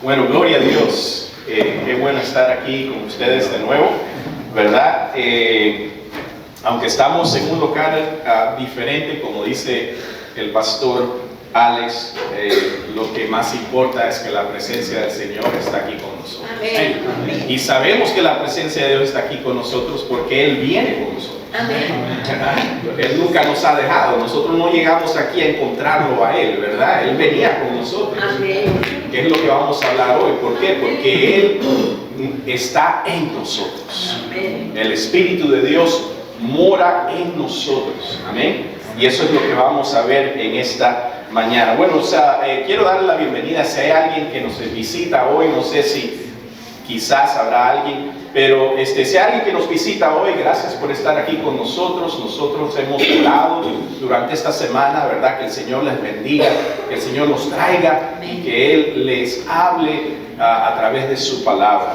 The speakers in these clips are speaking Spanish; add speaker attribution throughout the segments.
Speaker 1: Bueno, gloria a Dios. Qué bueno estar aquí con ustedes de nuevo, ¿verdad? Aunque estamos en un local diferente, como dice el pastor Alex, lo que más importa es que la presencia del Señor está aquí con nosotros.
Speaker 2: Amén.
Speaker 1: Y sabemos que la presencia de Dios está aquí con nosotros porque Él viene con nosotros.
Speaker 2: Amén.
Speaker 1: Él nunca nos ha dejado. Nosotros no llegamos aquí a encontrarlo a Él, ¿verdad? Él venía con nosotros.
Speaker 2: Amén.
Speaker 1: ¿Qué es lo que vamos a hablar hoy? ¿Por qué? Porque Él está en nosotros.
Speaker 2: Amén.
Speaker 1: El Espíritu de Dios mora en nosotros. Amén. Y eso es lo que vamos a ver en esta mañana. Bueno, quiero darle la bienvenida si hay alguien que nos visita hoy. No sé si quizás habrá alguien, pero si hay alguien que nos visita hoy, gracias por estar aquí con nosotros. Nosotros hemos orado durante esta semana, ¿verdad? Que el Señor les bendiga, que el Señor los traiga y que Él les hable a través de su palabra.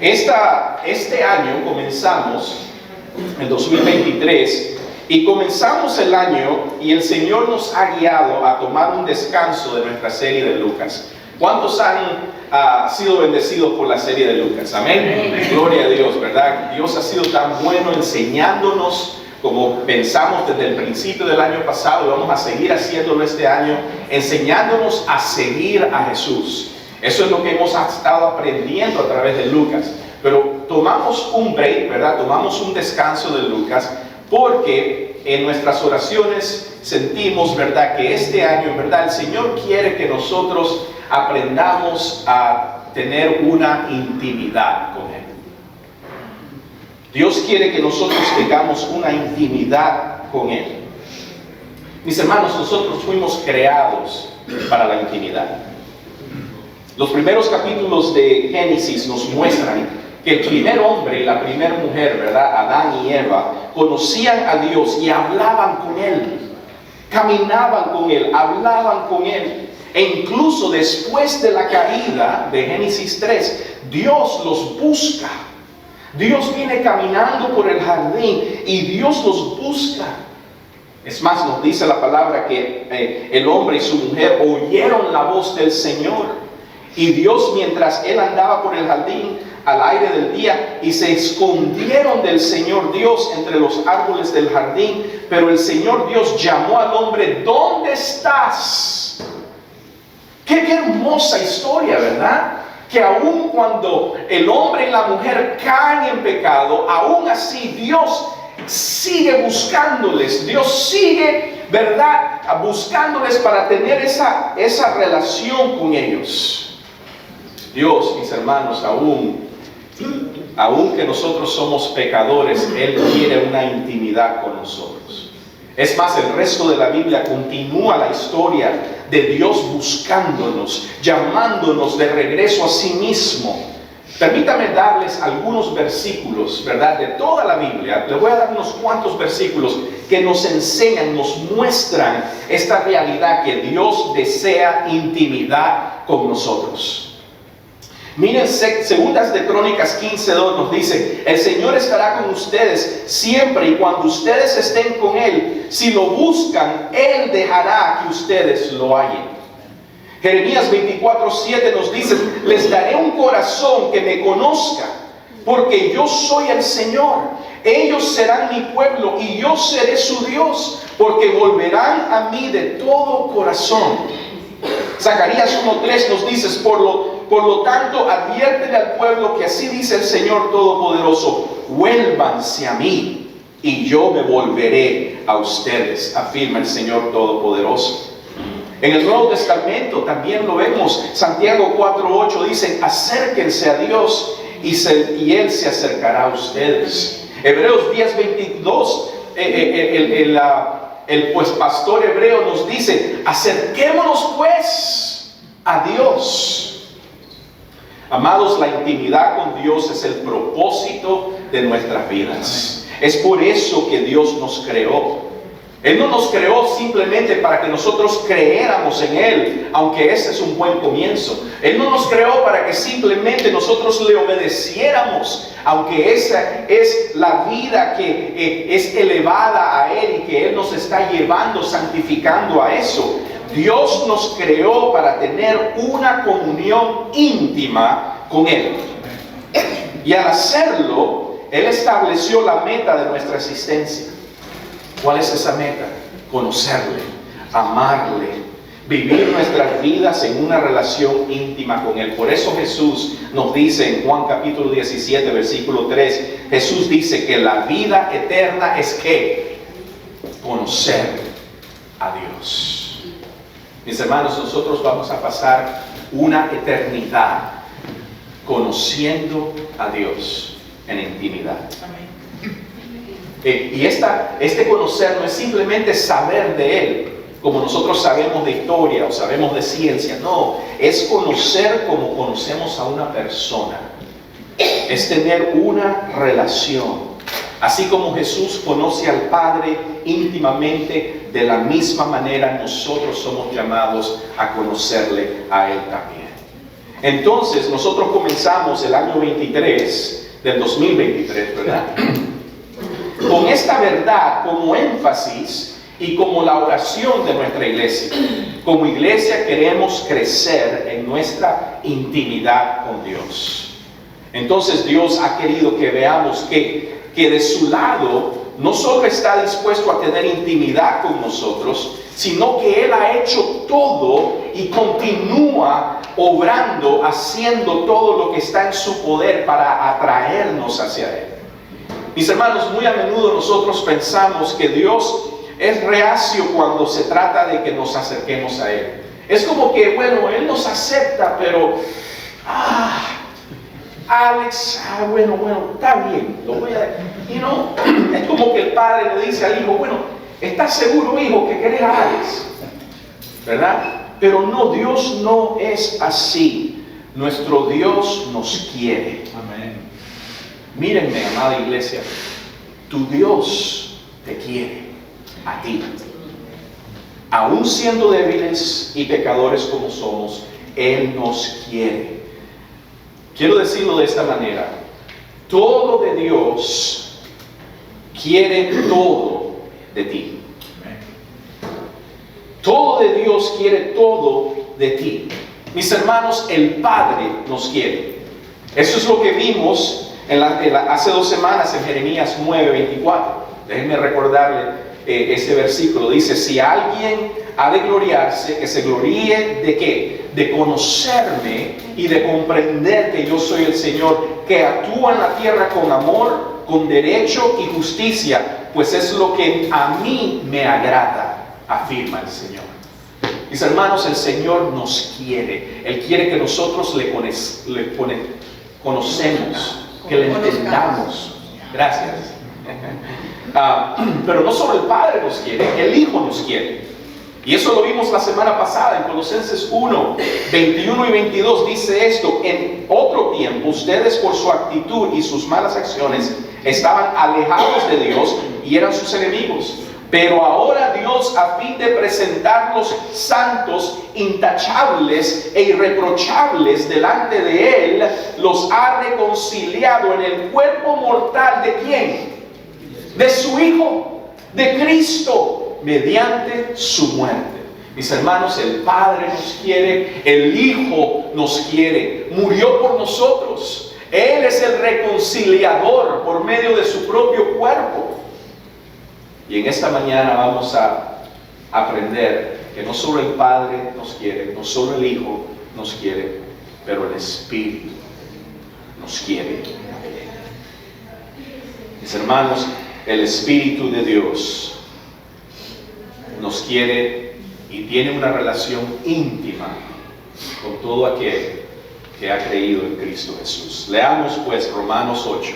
Speaker 1: Este año comenzamos, el 2023, y comenzamos el año y el Señor nos ha guiado a tomar un descanso de nuestra serie de Lucas. ¿Cuántos han sido bendecidos por la serie de Lucas? Amén.
Speaker 2: Amén.
Speaker 1: Gloria a Dios, ¿verdad? Dios ha sido tan bueno enseñándonos, como pensamos desde el principio del año pasado, y vamos a seguir haciéndolo este año, enseñándonos a seguir a Jesús. Eso es lo que hemos estado aprendiendo a través de Lucas. Pero tomamos un break, ¿verdad? Tomamos un descanso de Lucas, porque en nuestras oraciones sentimos, ¿verdad?, que este año, ¿verdad?, el Señor quiere que nosotros aprendamos a tener una intimidad con Él. Dios quiere que nosotros tengamos una intimidad con Él. Mis hermanos, nosotros fuimos creados para la intimidad. Los primeros capítulos de Génesis nos muestran que el primer hombre y la primera mujer, ¿verdad?, Adán y Eva, conocían a Dios y hablaban con Él, caminaban con Él, hablaban con Él. E incluso después de la caída de Génesis 3, Dios los busca. Dios viene caminando por el jardín y Dios los busca. Es más, nos dice la palabra que el hombre y su mujer oyeron la voz del Señor. Y Dios, mientras Él andaba por el jardín al aire del día, y se escondieron del Señor Dios entre los árboles del jardín, pero el Señor Dios llamó al hombre: ¿dónde estás? Qué hermosa historia, ¿verdad? Que aun cuando el hombre y la mujer caen en pecado, aún así Dios sigue buscándoles. Dios sigue, ¿verdad?, buscándoles para tener esa relación con ellos. Dios, mis hermanos, aun que nosotros somos pecadores, Él quiere una intimidad con nosotros. Es más, el resto de la Biblia continúa la historia de Dios buscándonos, llamándonos de regreso a sí mismo. Permítame darles algunos versículos, ¿verdad?, de toda la Biblia. Les voy a dar unos cuantos versículos que nos enseñan, nos muestran esta realidad, que Dios desea intimidad con nosotros. Miren, Segundas de Crónicas 15:2 nos dice: el Señor estará con ustedes siempre y cuando ustedes estén con Él. Si lo buscan, Él dejará que ustedes lo hallen. Jeremías 24:7 nos dice: les daré un corazón que me conozca, porque yo soy el Señor. Ellos serán mi pueblo y yo seré su Dios, porque volverán a mí de todo corazón. Zacarías 1:3 nos dice: por lo tanto, adviértele al pueblo que así dice el Señor Todopoderoso: vuélvanse a mí y yo me volveré a ustedes, afirma el Señor Todopoderoso. En el Nuevo Testamento también lo vemos. Santiago 4:8 dice: acérquense a Dios y Él se acercará a ustedes. Hebreos 10:22, el pastor hebreo nos dice: acerquémonos pues a Dios. Amados, la intimidad con Dios es el propósito de nuestras vidas. Es por eso que Dios nos creó. Él no nos creó simplemente para que nosotros creéramos en Él, aunque ese es un buen comienzo. Él no nos creó para que simplemente nosotros le obedeciéramos, aunque esa es la vida que es elevada a Él y que Él nos está llevando, santificando a eso. Dios nos creó para tener una comunión íntima con Él. Y al hacerlo, Él estableció la meta de nuestra existencia. ¿Cuál es esa meta? Conocerle, amarle, vivir nuestras vidas en una relación íntima con Él. Por eso Jesús nos dice en Juan capítulo 17, versículo 3, Jesús dice que la vida eterna es ¿qué? Conocer a Dios. Mis hermanos, nosotros vamos a pasar una eternidad conociendo a Dios en intimidad. Y este conocer no es simplemente saber de Él, como nosotros sabemos de historia o sabemos de ciencia. No, es conocer como conocemos a una persona. Es tener una relación. Así como Jesús conoce al Padre íntimamente, de la misma manera nosotros somos llamados a conocerle a Él también. Entonces, nosotros comenzamos el año 23, del 2023, ¿verdad? Con esta verdad como énfasis y como la oración de nuestra iglesia. Como iglesia queremos crecer en nuestra intimidad con Dios. Entonces Dios ha querido que veamos que de su lado no solo está dispuesto a tener intimidad con nosotros, sino que Él ha hecho todo y continúa obrando, haciendo todo lo que está en su poder para atraernos hacia Él. Mis hermanos, muy a menudo nosotros pensamos que Dios es reacio cuando se trata de que nos acerquemos a Él. Es como que, bueno, Él nos acepta, pero, Alex, bueno, está bien, lo voy a... es como que el padre le dice al hijo, bueno, ¿estás seguro, hijo, que querés a Alex? ¿Verdad? Pero no, Dios no es así. Nuestro Dios nos quiere.
Speaker 2: Amén.
Speaker 1: Mírenme, amada iglesia, tu Dios te quiere a ti. Aún siendo débiles y pecadores como somos, Él nos quiere. Quiero decirlo de esta manera: todo de Dios quiere todo de ti. Todo de Dios quiere todo de ti. Mis hermanos, el Padre nos quiere. Eso es lo que vimos hace 2 semanas en Jeremías 9:24. Déjenme recordarle ese versículo. Dice: si alguien ha de gloriarse, que se gloríe ¿de qué? De conocerme y de comprender que yo soy el Señor, que actúa en la tierra con amor, con derecho y justicia, pues es lo que a mí me agrada, afirma el Señor. Mis hermanos, el Señor nos quiere. Él quiere que nosotros le conocemos, que le entendamos. Gracias. Pero no solo el Padre nos quiere, el Hijo nos quiere. Y eso lo vimos la semana pasada en Colosenses 1, 21 y 22. Dice esto: en otro tiempo ustedes, por su actitud y sus malas acciones, estaban alejados de Dios y eran sus enemigos. Pero ahora Dios, a fin de presentarlos santos, intachables e irreprochables delante de Él, los ha reconciliado en el cuerpo mortal ¿de quién? De su Hijo, de Cristo, mediante su muerte. Mis hermanos, el Padre nos quiere, el Hijo nos quiere, murió por nosotros. Él es el reconciliador por medio de su propio cuerpo. Y en esta mañana vamos a aprender que no solo el Padre nos quiere, no solo el Hijo nos quiere, pero el Espíritu nos quiere. Mis hermanos, el Espíritu de Dios nos quiere y tiene una relación íntima con todo aquel que ha creído en Cristo Jesús. Leamos pues Romanos 8,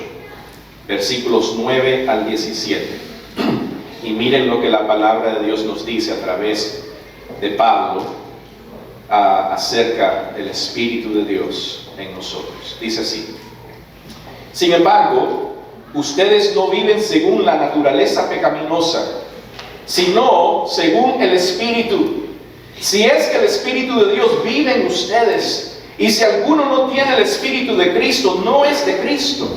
Speaker 1: versículos 9 al 17. Y miren lo que la palabra de Dios nos dice a través de Pablo acerca del Espíritu de Dios en nosotros. Dice así: sin embargo, ustedes no viven según la naturaleza pecaminosa, sino según el Espíritu. Si es que el Espíritu de Dios vive en ustedes, y si alguno no tiene el Espíritu de Cristo, no es de Cristo.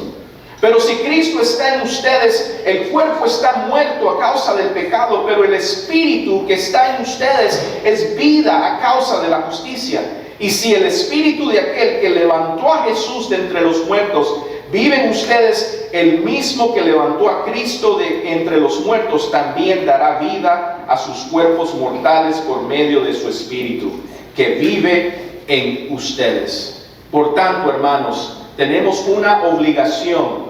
Speaker 1: Pero si Cristo está en ustedes, el cuerpo está muerto a causa del pecado, pero el espíritu que está en ustedes es vida a causa de la justicia. Y si el espíritu de aquel que levantó a Jesús de entre los muertos vive en ustedes, el mismo que levantó a Cristo de entre los muertos también dará vida a sus cuerpos mortales por medio de su espíritu que vive en ustedes. Por tanto, hermanos, tenemos una obligación,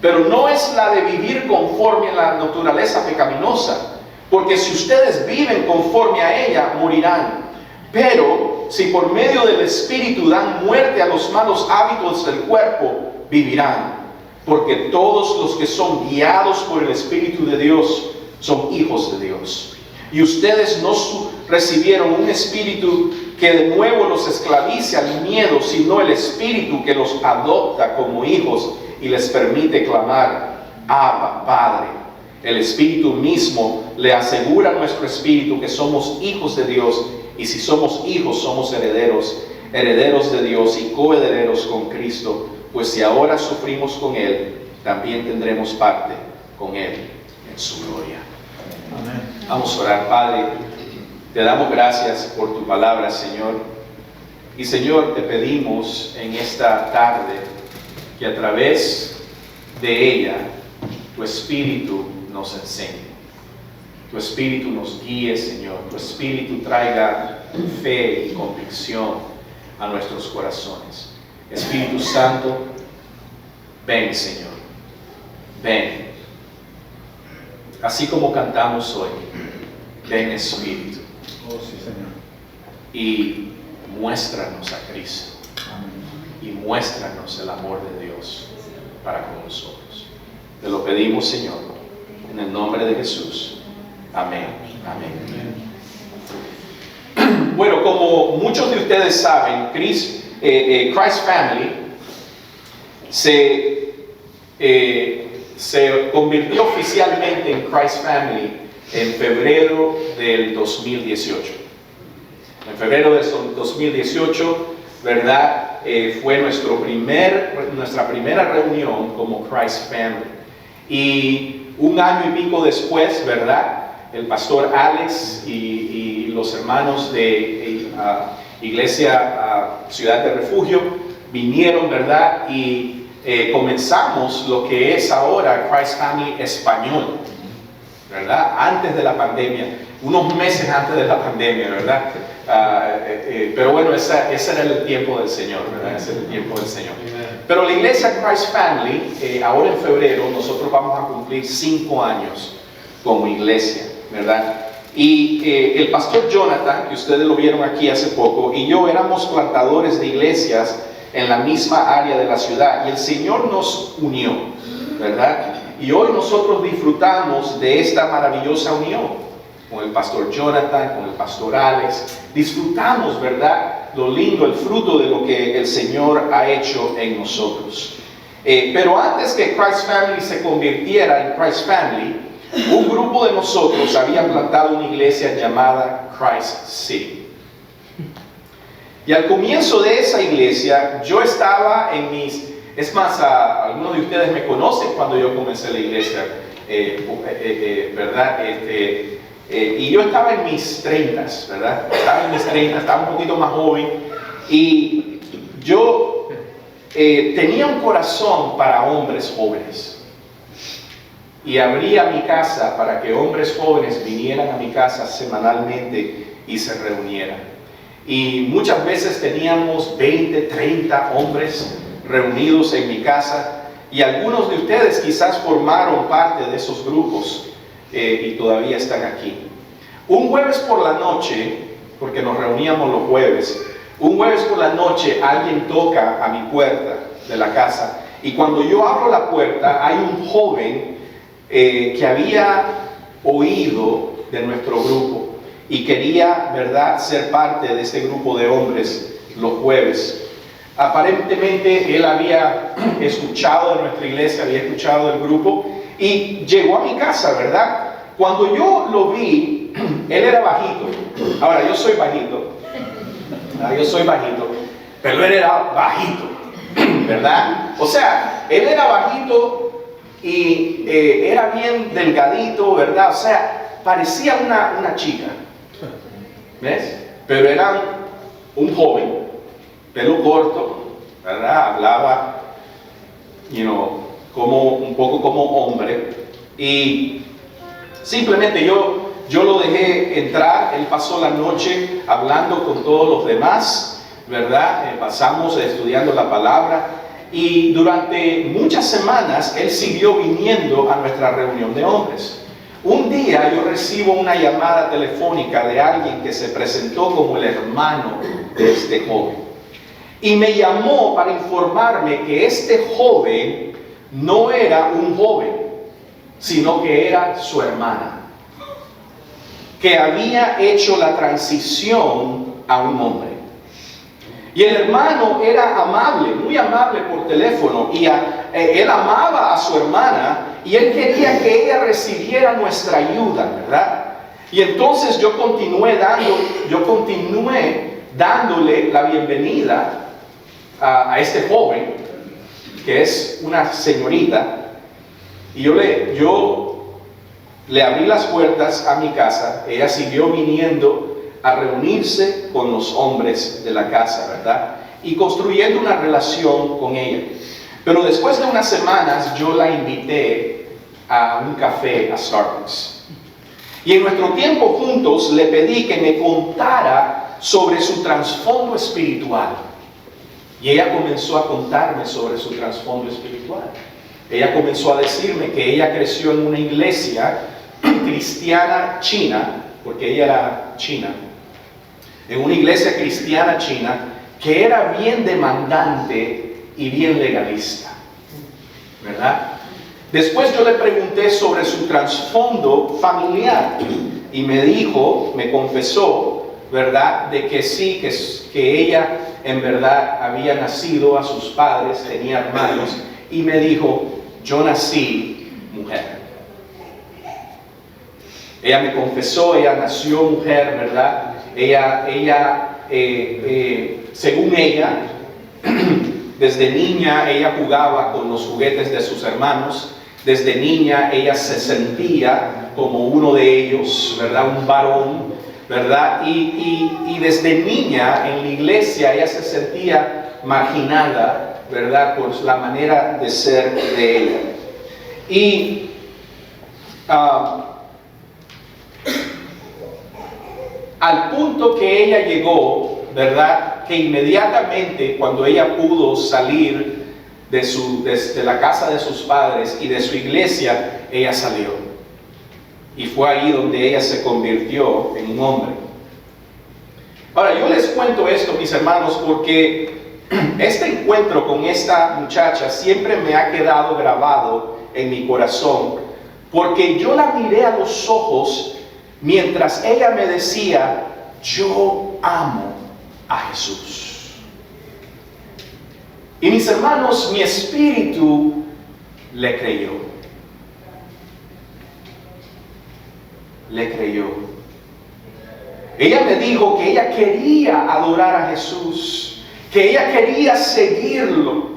Speaker 1: pero no es la de vivir conforme a la naturaleza pecaminosa, porque si ustedes viven conforme a ella, morirán. Pero si por medio del Espíritu dan muerte a los malos hábitos del cuerpo, vivirán. Porque todos los que son guiados por el Espíritu de Dios son hijos de Dios. Y ustedes no recibieron un espíritu que de nuevo los esclavice al miedo, sino el Espíritu que los adopta como hijos y les permite clamar, Abba, Padre. El Espíritu mismo le asegura a nuestro espíritu que somos hijos de Dios, y si somos hijos, somos herederos, herederos de Dios y coherederos con Cristo, pues si ahora sufrimos con Él, también tendremos parte con Él en su gloria.
Speaker 2: Amén.
Speaker 1: Vamos a orar. Padre, te damos gracias por tu palabra, Señor. Y Señor, te pedimos en esta tarde que a través de ella tu Espíritu nos enseñe. Tu Espíritu nos guíe, Señor. Tu Espíritu traiga fe y convicción a nuestros corazones. Espíritu Santo, ven, Señor. Ven. Así como cantamos hoy, ven, Espíritu.
Speaker 2: Oh, sí, Señor.
Speaker 1: Y muéstranos a Cristo.
Speaker 2: Amén.
Speaker 1: Y muéstranos el amor de Dios para con nosotros. Te lo pedimos, Señor, en el nombre de Jesús. Amén. Amén. Bueno, como muchos de ustedes saben, Christ Family se convirtió oficialmente en Christ Family en febrero del 2018. En febrero del 2018, ¿verdad? Fue nuestra primera reunión como Christ Family. Y un año y pico después, ¿verdad? El pastor Alex y los hermanos de Iglesia Ciudad de Refugio vinieron, ¿verdad? Y comenzamos lo que es ahora Christ Family Español, ¿verdad? Antes de la pandemia, unos meses antes de la pandemia, ¿verdad? Pero bueno, ese era el tiempo del Señor, ¿verdad? Ese era el tiempo del Señor. Pero la iglesia Christ Family, ahora en febrero, nosotros vamos a cumplir 5 años como iglesia, ¿verdad? Y el pastor Jonathan, que ustedes lo vieron aquí hace poco, y yo éramos plantadores de iglesias en la misma área de la ciudad, y el Señor nos unió, ¿verdad? Y hoy nosotros disfrutamos de esta maravillosa unión con el pastor Jonathan, con el pastor Alex. Disfrutamos, ¿verdad?, lo lindo, el fruto de lo que el Señor ha hecho en nosotros. Pero antes que Christ Family se convirtiera en Christ Family, un grupo de nosotros había plantado una iglesia llamada Christ City. Y al comienzo de esa iglesia, yo estaba en mis... Es más, algunos de ustedes me conocen cuando yo comencé la iglesia, ¿verdad? Y yo estaba en mis 30s, ¿verdad? Estaba en mis 30, estaba un poquito más joven. Y yo tenía un corazón para hombres jóvenes. Y abría mi casa para que hombres jóvenes vinieran a mi casa semanalmente y se reunieran. Y muchas veces teníamos 20, 30 hombres reunidos en mi casa, y algunos de ustedes quizás formaron parte de esos grupos y todavía están aquí. Un jueves por la noche, porque nos reuníamos los jueves, un jueves por la noche alguien toca a mi puerta de la casa, y cuando yo abro la puerta hay un joven que había oído de nuestro grupo y quería, ¿verdad?, ser parte de este grupo de hombres los jueves. Aparentemente él había escuchado de nuestra iglesia, había escuchado del grupo y llegó a mi casa, ¿verdad? Cuando yo lo vi, él era bajito. Ahora, yo soy bajito, pero él era bajito, ¿verdad? O sea, él era bajito y era bien delgadito, ¿verdad? O sea, parecía una chica, ¿ves? Pero era un joven, pelo corto, ¿verdad? Hablaba, un poco como hombre, y simplemente yo lo dejé entrar. Él pasó la noche hablando con todos los demás, ¿verdad? Pasamos estudiando la palabra, y durante muchas semanas él siguió viniendo a nuestra reunión de hombres. Un día yo recibo una llamada telefónica de alguien que se presentó como el hermano de este joven, y me llamó para informarme que este joven no era un joven, sino que era su hermana, que había hecho la transición a un hombre. Y el hermano era amable, muy amable por teléfono, y él amaba a su hermana, y él quería que ella recibiera nuestra ayuda, ¿verdad? Y entonces yo continué dándole la bienvenida a este joven, que es una señorita, y yo le abrí las puertas a mi casa. Ella siguió viniendo a reunirse con los hombres de la casa, ¿verdad? Y construyendo una relación con ella. Pero después de unas semanas yo la invité a un café, a Starbucks. Y en nuestro tiempo juntos le pedí que me contara sobre su trasfondo espiritual. Y ella comenzó a contarme sobre su trasfondo espiritual. Ella comenzó a decirme que ella creció en una iglesia cristiana china, porque ella era china, en una iglesia cristiana china que era bien demandante y bien legalista, ¿verdad? Después yo le pregunté sobre su trasfondo familiar y me confesó, ¿verdad?, de que sí, que ella en verdad había nacido a sus padres, tenía hermanos, y me dijo: yo nací mujer. Ella me confesó, ella nació mujer, ¿verdad? Según ella, desde niña ella jugaba con los juguetes de sus hermanos. Desde niña ella se sentía como uno de ellos, ¿verdad? Un varón, ¿verdad? Y desde niña en la iglesia ella se sentía marginada, ¿verdad?, por la manera de ser de ella. Y al punto que ella llegó, ¿verdad?, que inmediatamente cuando ella pudo salir de la casa de sus padres y de su iglesia, ella salió. Y fue ahí donde ella se convirtió en un hombre. Ahora, yo les cuento esto, mis hermanos, porque este encuentro con esta muchacha siempre me ha quedado grabado en mi corazón, porque yo la miré a los ojos mientras ella me decía: yo amo a Jesús. Y mis hermanos, mi espíritu le creyó. Le creyó. Ella me dijo que ella quería adorar a Jesús, que ella quería seguirlo,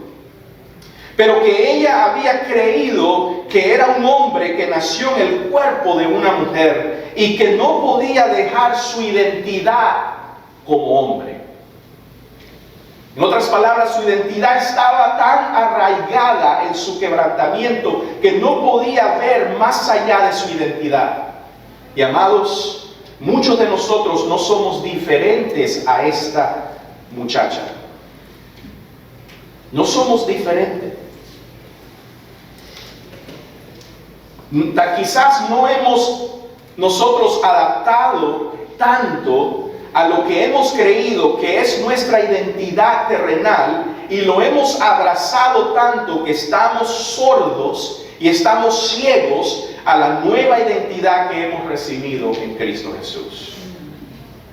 Speaker 1: pero que ella había creído que era un hombre que nació en el cuerpo de una mujer y que no podía dejar su identidad como hombre. En otras palabras, su identidad estaba tan arraigada en su quebrantamiento que no podía ver más allá de su identidad. Y amados, muchos de nosotros no somos diferentes a esta muchacha. No somos diferentes. Quizás no hemos nosotros adaptado tanto a lo que hemos creído que es nuestra identidad terrenal, y lo hemos abrazado tanto que estamos sordos y estamos ciegos a la nueva identidad que hemos recibido en Cristo Jesús.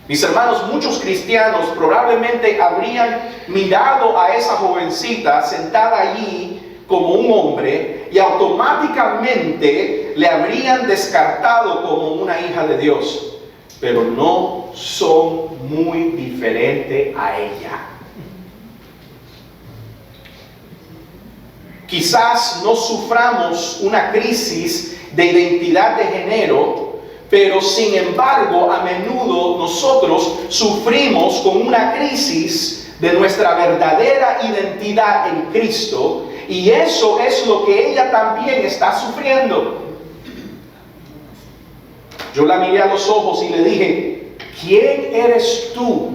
Speaker 1: Mis hermanos, muchos cristianos probablemente habrían mirado a esa jovencita sentada allí como un hombre y automáticamente le habrían descartado como una hija de Dios. Pero no son muy diferentes a ella. quizás no suframos una crisis de identidad de género, pero sin embargo a menudo nosotros sufrimos con una crisis de nuestra verdadera identidad en Cristo, y eso es lo que ella también está sufriendo. Yo la miré a los ojos y le dije: ¿quién eres tú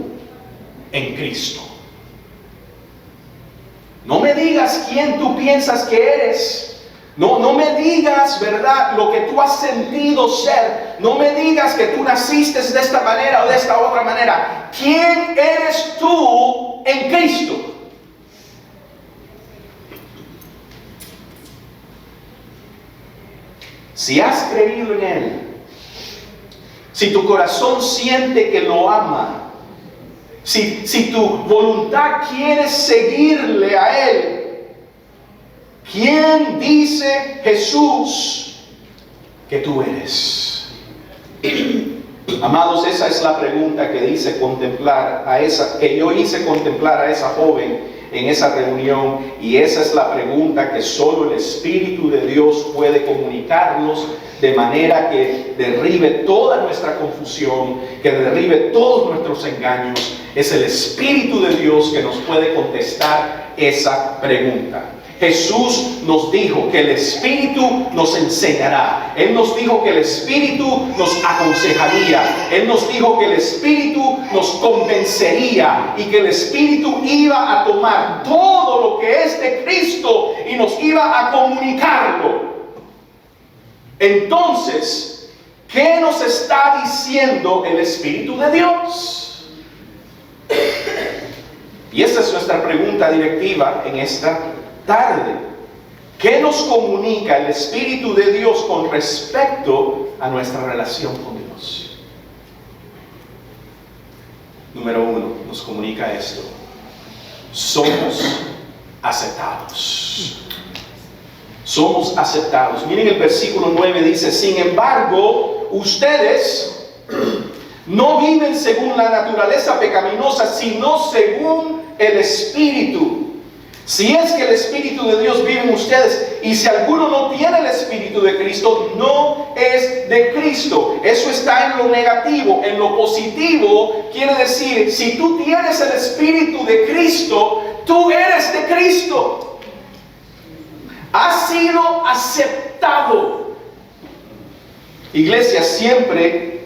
Speaker 1: en Cristo? No me digas quién tú piensas que eres. No me digas, ¿verdad?, lo que tú has sentido ser. No me digas que tú naciste de esta manera o de esta otra manera. ¿Quién eres tú en Cristo? Si has creído en Él, si tu corazón siente que lo ama, si tu voluntad quiere seguirle a Él, ¿quién dice Jesús que tú eres? Amados, esa es la pregunta que yo hice contemplar a esa joven en esa reunión, y esa es la pregunta que solo el Espíritu de Dios puede comunicarnos de manera que derribe toda nuestra confusión, que derribe todos nuestros engaños. Es el Espíritu de Dios que nos puede contestar esa pregunta. Jesús nos dijo que el Espíritu nos enseñará. Él nos dijo que el Espíritu nos aconsejaría. Él nos dijo que el Espíritu nos convencería y que el Espíritu iba a tomar todo lo que es de Cristo y nos iba a comunicarlo. Entonces, ¿qué nos está diciendo el Espíritu de Dios? Y esa es nuestra pregunta directiva en esta tarde. ¿Qué nos comunica el Espíritu de Dios con respecto a nuestra relación con Dios? Número 1, nos comunica esto: somos aceptados. Somos aceptados. Miren el versículo 9, dice: sin embargo, ustedes no viven según la naturaleza pecaminosa, sino según el Espíritu. Si es que el Espíritu de Dios vive en ustedes, y si alguno no tiene el Espíritu de Cristo, no es de Cristo. Eso está en lo negativo. En lo positivo quiere decir, si tú tienes el Espíritu de Cristo, tú eres de Cristo. Has sido aceptado. Iglesia, siempre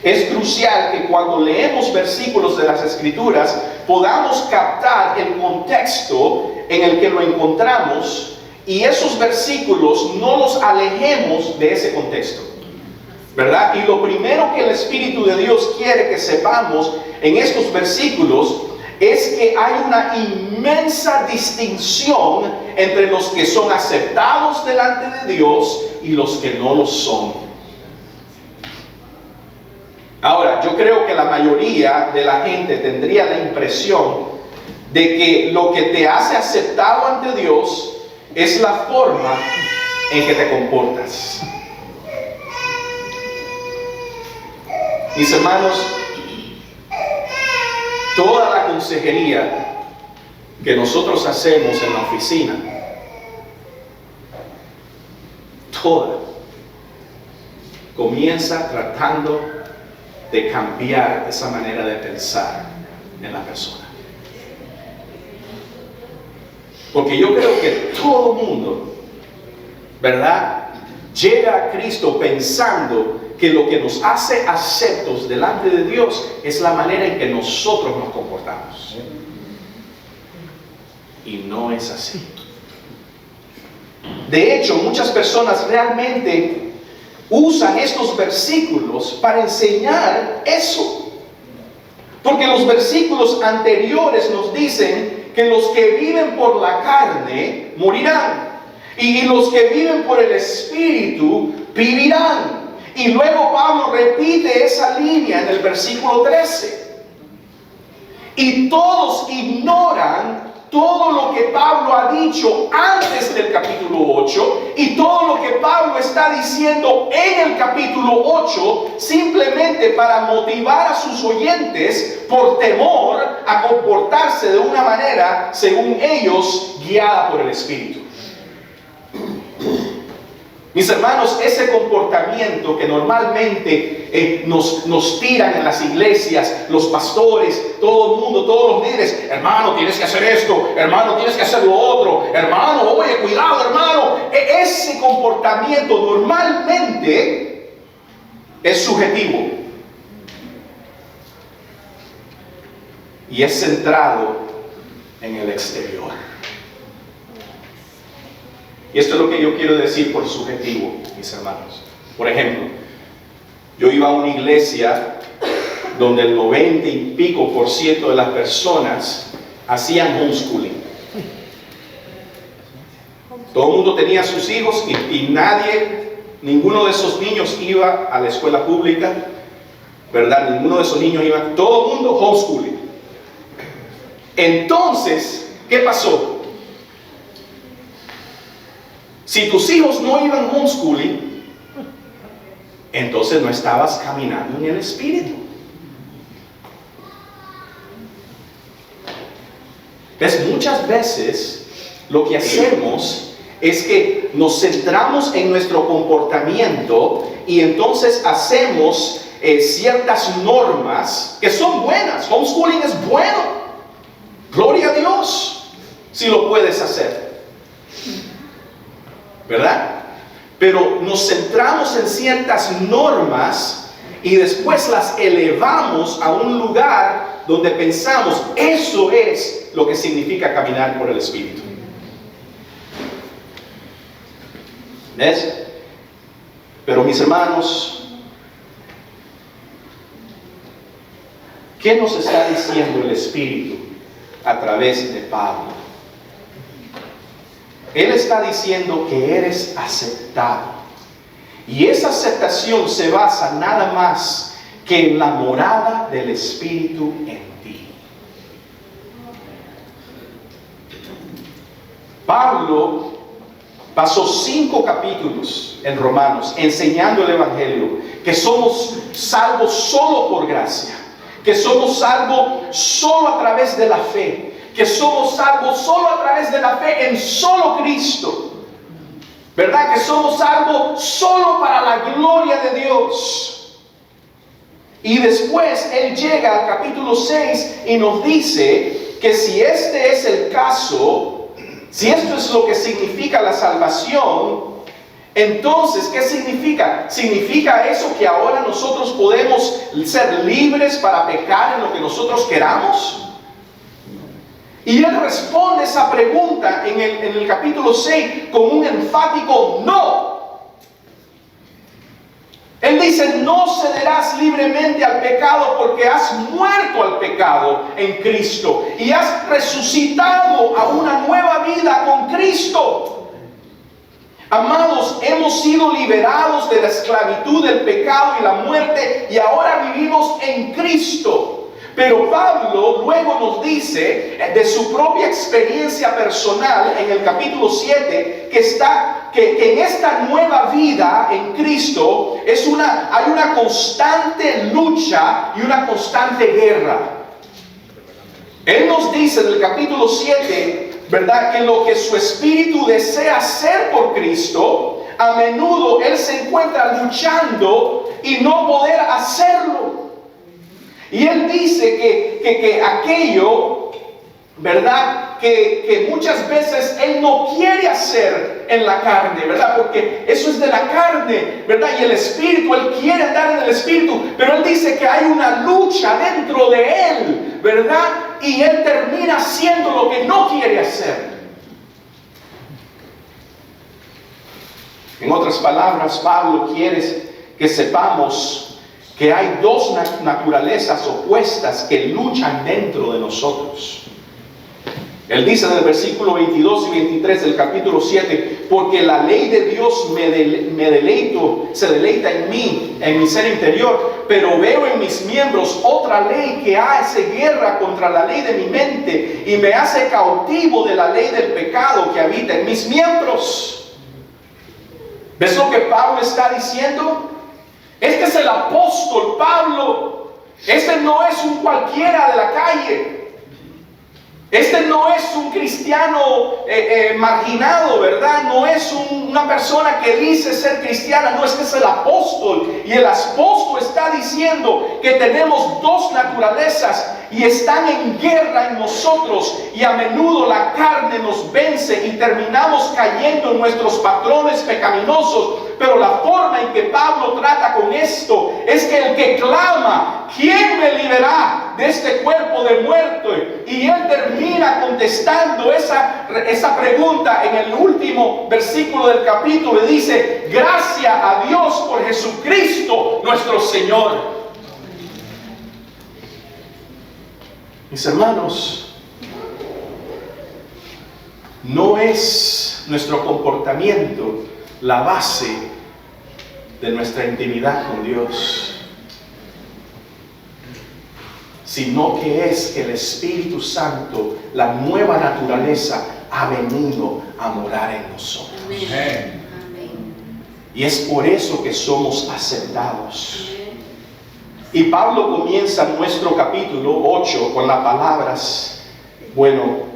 Speaker 1: es crucial que cuando leemos versículos de las Escrituras podamos captar el contexto en el que lo encontramos, y esos versículos no los alejemos de ese contexto, ¿verdad? Y lo primero que el Espíritu de Dios quiere que sepamos en estos versículos es que hay una inmensa distinción entre los que son aceptados delante de Dios y los que no lo son. Ahora, yo creo que la mayoría de la gente tendría la impresión de que lo que te hace aceptado ante Dios es la forma en que te comportas. Mis hermanos, toda la consejería que nosotros hacemos en la oficina, toda, comienza tratando de cambiar esa manera de pensar en la persona. Porque yo creo que todo mundo, ¿verdad?, llega a Cristo pensando que lo que nos hace aceptos delante de Dios es la manera en que nosotros nos comportamos. Y no es así. De hecho, muchas personas realmente usan estos versículos para enseñar eso. Porque los versículos anteriores nos dicen que los que viven por la carne morirán, y los que viven por el Espíritu vivirán. Y luego Pablo repite esa línea en el versículo 13. Y todos ignoran todo lo que Pablo ha dicho antes del capítulo 8 y todo lo que Pablo está diciendo en el capítulo 8, simplemente para motivar a sus oyentes por temor a comportarse de una manera, según ellos, guiada por el Espíritu. Mis hermanos, ese comportamiento que normalmente nos tiran en las iglesias, los pastores, todo el mundo, todos los líderes: hermano, tienes que hacer esto, hermano, tienes que hacer lo otro, hermano, oye, cuidado, hermano. Ese comportamiento normalmente es subjetivo y es centrado en el exterior. Y esto es lo que yo quiero decir por subjetivo, mis hermanos. Por ejemplo, yo iba a una iglesia donde el 90 y pico % de las personas hacían homeschooling. Todo el mundo tenía sus hijos y ninguno de esos niños iba a la escuela pública, ¿verdad? Ninguno de esos niños iba, todo el mundo homeschooling. Entonces, ¿qué pasó? Si tus hijos no iban homeschooling, entonces no estabas caminando en el Espíritu. ¿Ves? Muchas veces lo que hacemos es que nos centramos en nuestro comportamiento y entonces hacemos ciertas normas que son buenas. Homeschooling es bueno. Gloria a Dios si lo puedes hacer, ¿verdad? Pero nos centramos en ciertas normas y después las elevamos a un lugar donde pensamos eso es lo que significa caminar por el Espíritu. ¿Ves? Pero mis hermanos, ¿qué nos está diciendo el Espíritu a través de Pablo? Él está diciendo que eres aceptado. Y esa aceptación se basa nada más que en la morada del Espíritu en ti. Pablo pasó 5 capítulos en Romanos enseñando el Evangelio, que somos salvos solo por gracia, que somos salvos solo a través de la fe, que somos salvos solo a través de la fe en solo Cristo, ¿verdad? Que somos salvos solo para la gloria de Dios. Y después Él llega al capítulo 6 y nos dice que si este es el caso, si esto es lo que significa la salvación, entonces, ¿qué significa? ¿Significa eso que ahora nosotros podemos ser libres para pecar en lo que nosotros queramos? Y Él responde esa pregunta en el capítulo 6 con un enfático no. Él dice: no cederás libremente al pecado porque has muerto al pecado en Cristo y has resucitado a una nueva vida con Cristo. Amados, hemos sido liberados de la esclavitud del pecado y la muerte y ahora vivimos en Cristo. Pero Pablo luego nos dice de su propia experiencia personal en el capítulo 7 que en esta nueva vida en Cristo hay una constante lucha y una constante guerra. Él nos dice en el capítulo 7, ¿verdad?, que lo que su espíritu desea hacer por Cristo, a menudo él se encuentra luchando y no poder hacerlo. Y él dice que aquello, ¿verdad?, que muchas veces él no quiere hacer en la carne, ¿verdad? Porque eso es de la carne, ¿verdad? Y el espíritu, él quiere andar en el espíritu, pero él dice que hay una lucha dentro de él, ¿verdad? Y él termina haciendo lo que no quiere hacer. En otras palabras, Pablo quiere que sepamos que hay 2 naturalezas opuestas que luchan dentro de nosotros. Él dice en el versículo 22 y 23 del capítulo 7: porque la ley de Dios se deleita en mí, en mi ser interior, pero veo en mis miembros otra ley que hace guerra contra la ley de mi mente y me hace cautivo de la ley del pecado que habita en mis miembros. ¿Ves lo que Pablo está diciendo? Este es el apóstol Pablo. Este no es un cualquiera de la calle. Este no es un cristiano marginado, ¿verdad? No es una persona que dice ser cristiana, no, este es el apóstol. Y el apóstol está diciendo que tenemos dos naturalezas y están en guerra en nosotros. Y a menudo la carne nos vence y terminamos cayendo en nuestros patrones pecaminosos. Pero la forma en que Pablo trata con esto es que el que clama, ¿quién me liberará de este cuerpo de muerte? Y él termina contestando esa pregunta en el último versículo del capítulo. Y dice: gracias a Dios por Jesucristo nuestro Señor. Mis hermanos, no es nuestro comportamiento la base de nuestra intimidad con Dios, sino que es que el Espíritu Santo, la nueva naturaleza, ha venido a morar en nosotros.
Speaker 3: Amén.
Speaker 1: Y es por eso que somos aceptados. Y Pablo comienza nuestro capítulo 8 con las palabras: bueno,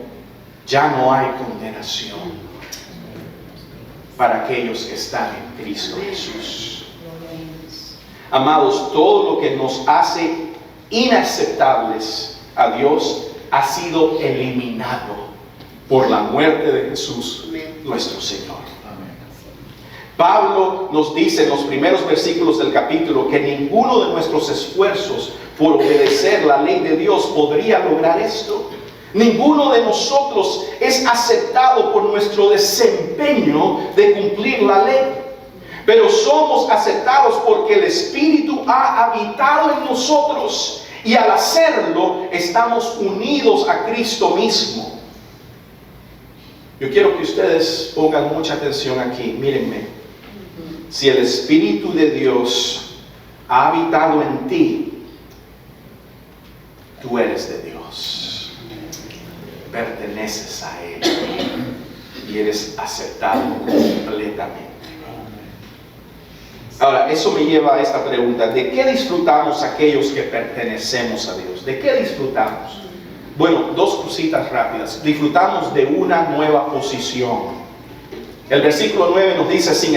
Speaker 1: ya no hay condenación para aquellos que están en Cristo Jesús. Amados, todo lo que nos hace inaceptables a Dios ha sido eliminado por la muerte de Jesús, nuestro Señor. Pablo nos dice en los primeros versículos del capítulo que ninguno de nuestros esfuerzos por obedecer la ley de Dios podría lograr esto. Ninguno de nosotros es aceptado por nuestro desempeño de cumplir la ley. Pero somos aceptados porque el Espíritu ha habitado en nosotros. Y al hacerlo, estamos unidos a Cristo mismo. Yo quiero que ustedes pongan mucha atención aquí. Mírenme. Si el Espíritu de Dios ha habitado en ti, tú eres de Dios. Perteneces a Él y eres aceptado completamente. Ahora, eso me lleva a esta pregunta: ¿de qué disfrutamos aquellos que pertenecemos a Dios? ¿De qué disfrutamos? Bueno, dos cositas rápidas. Disfrutamos de una nueva posición. El versículo 9 nos dice: sin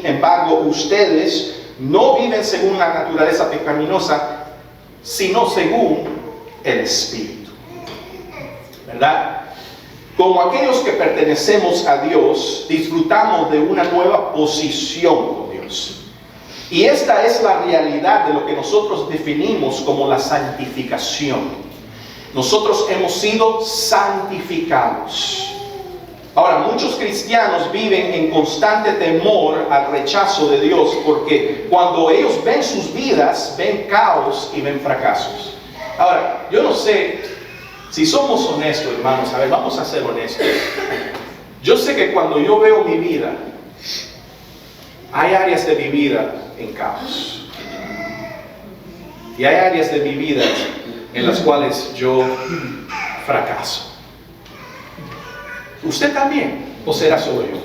Speaker 1: embargo, ustedes no viven según la naturaleza pecaminosa, sino según el Espíritu. ¿Verdad? Como aquellos que pertenecemos a Dios, disfrutamos de una nueva posición con Dios. Y esta es la realidad de lo que nosotros definimos como la santificación. Nosotros hemos sido santificados. Ahora, muchos cristianos viven en constante temor al rechazo de Dios, porque cuando ellos ven sus vidas, ven caos y ven fracasos. Ahora, yo no sé si somos honestos, hermanos. A ver, vamos a ser honestos. Yo sé que cuando yo veo mi vida, hay áreas de mi vida en caos. Y hay áreas de mi vida en las cuales yo fracaso. ¿Usted también? ¿O será solo yo?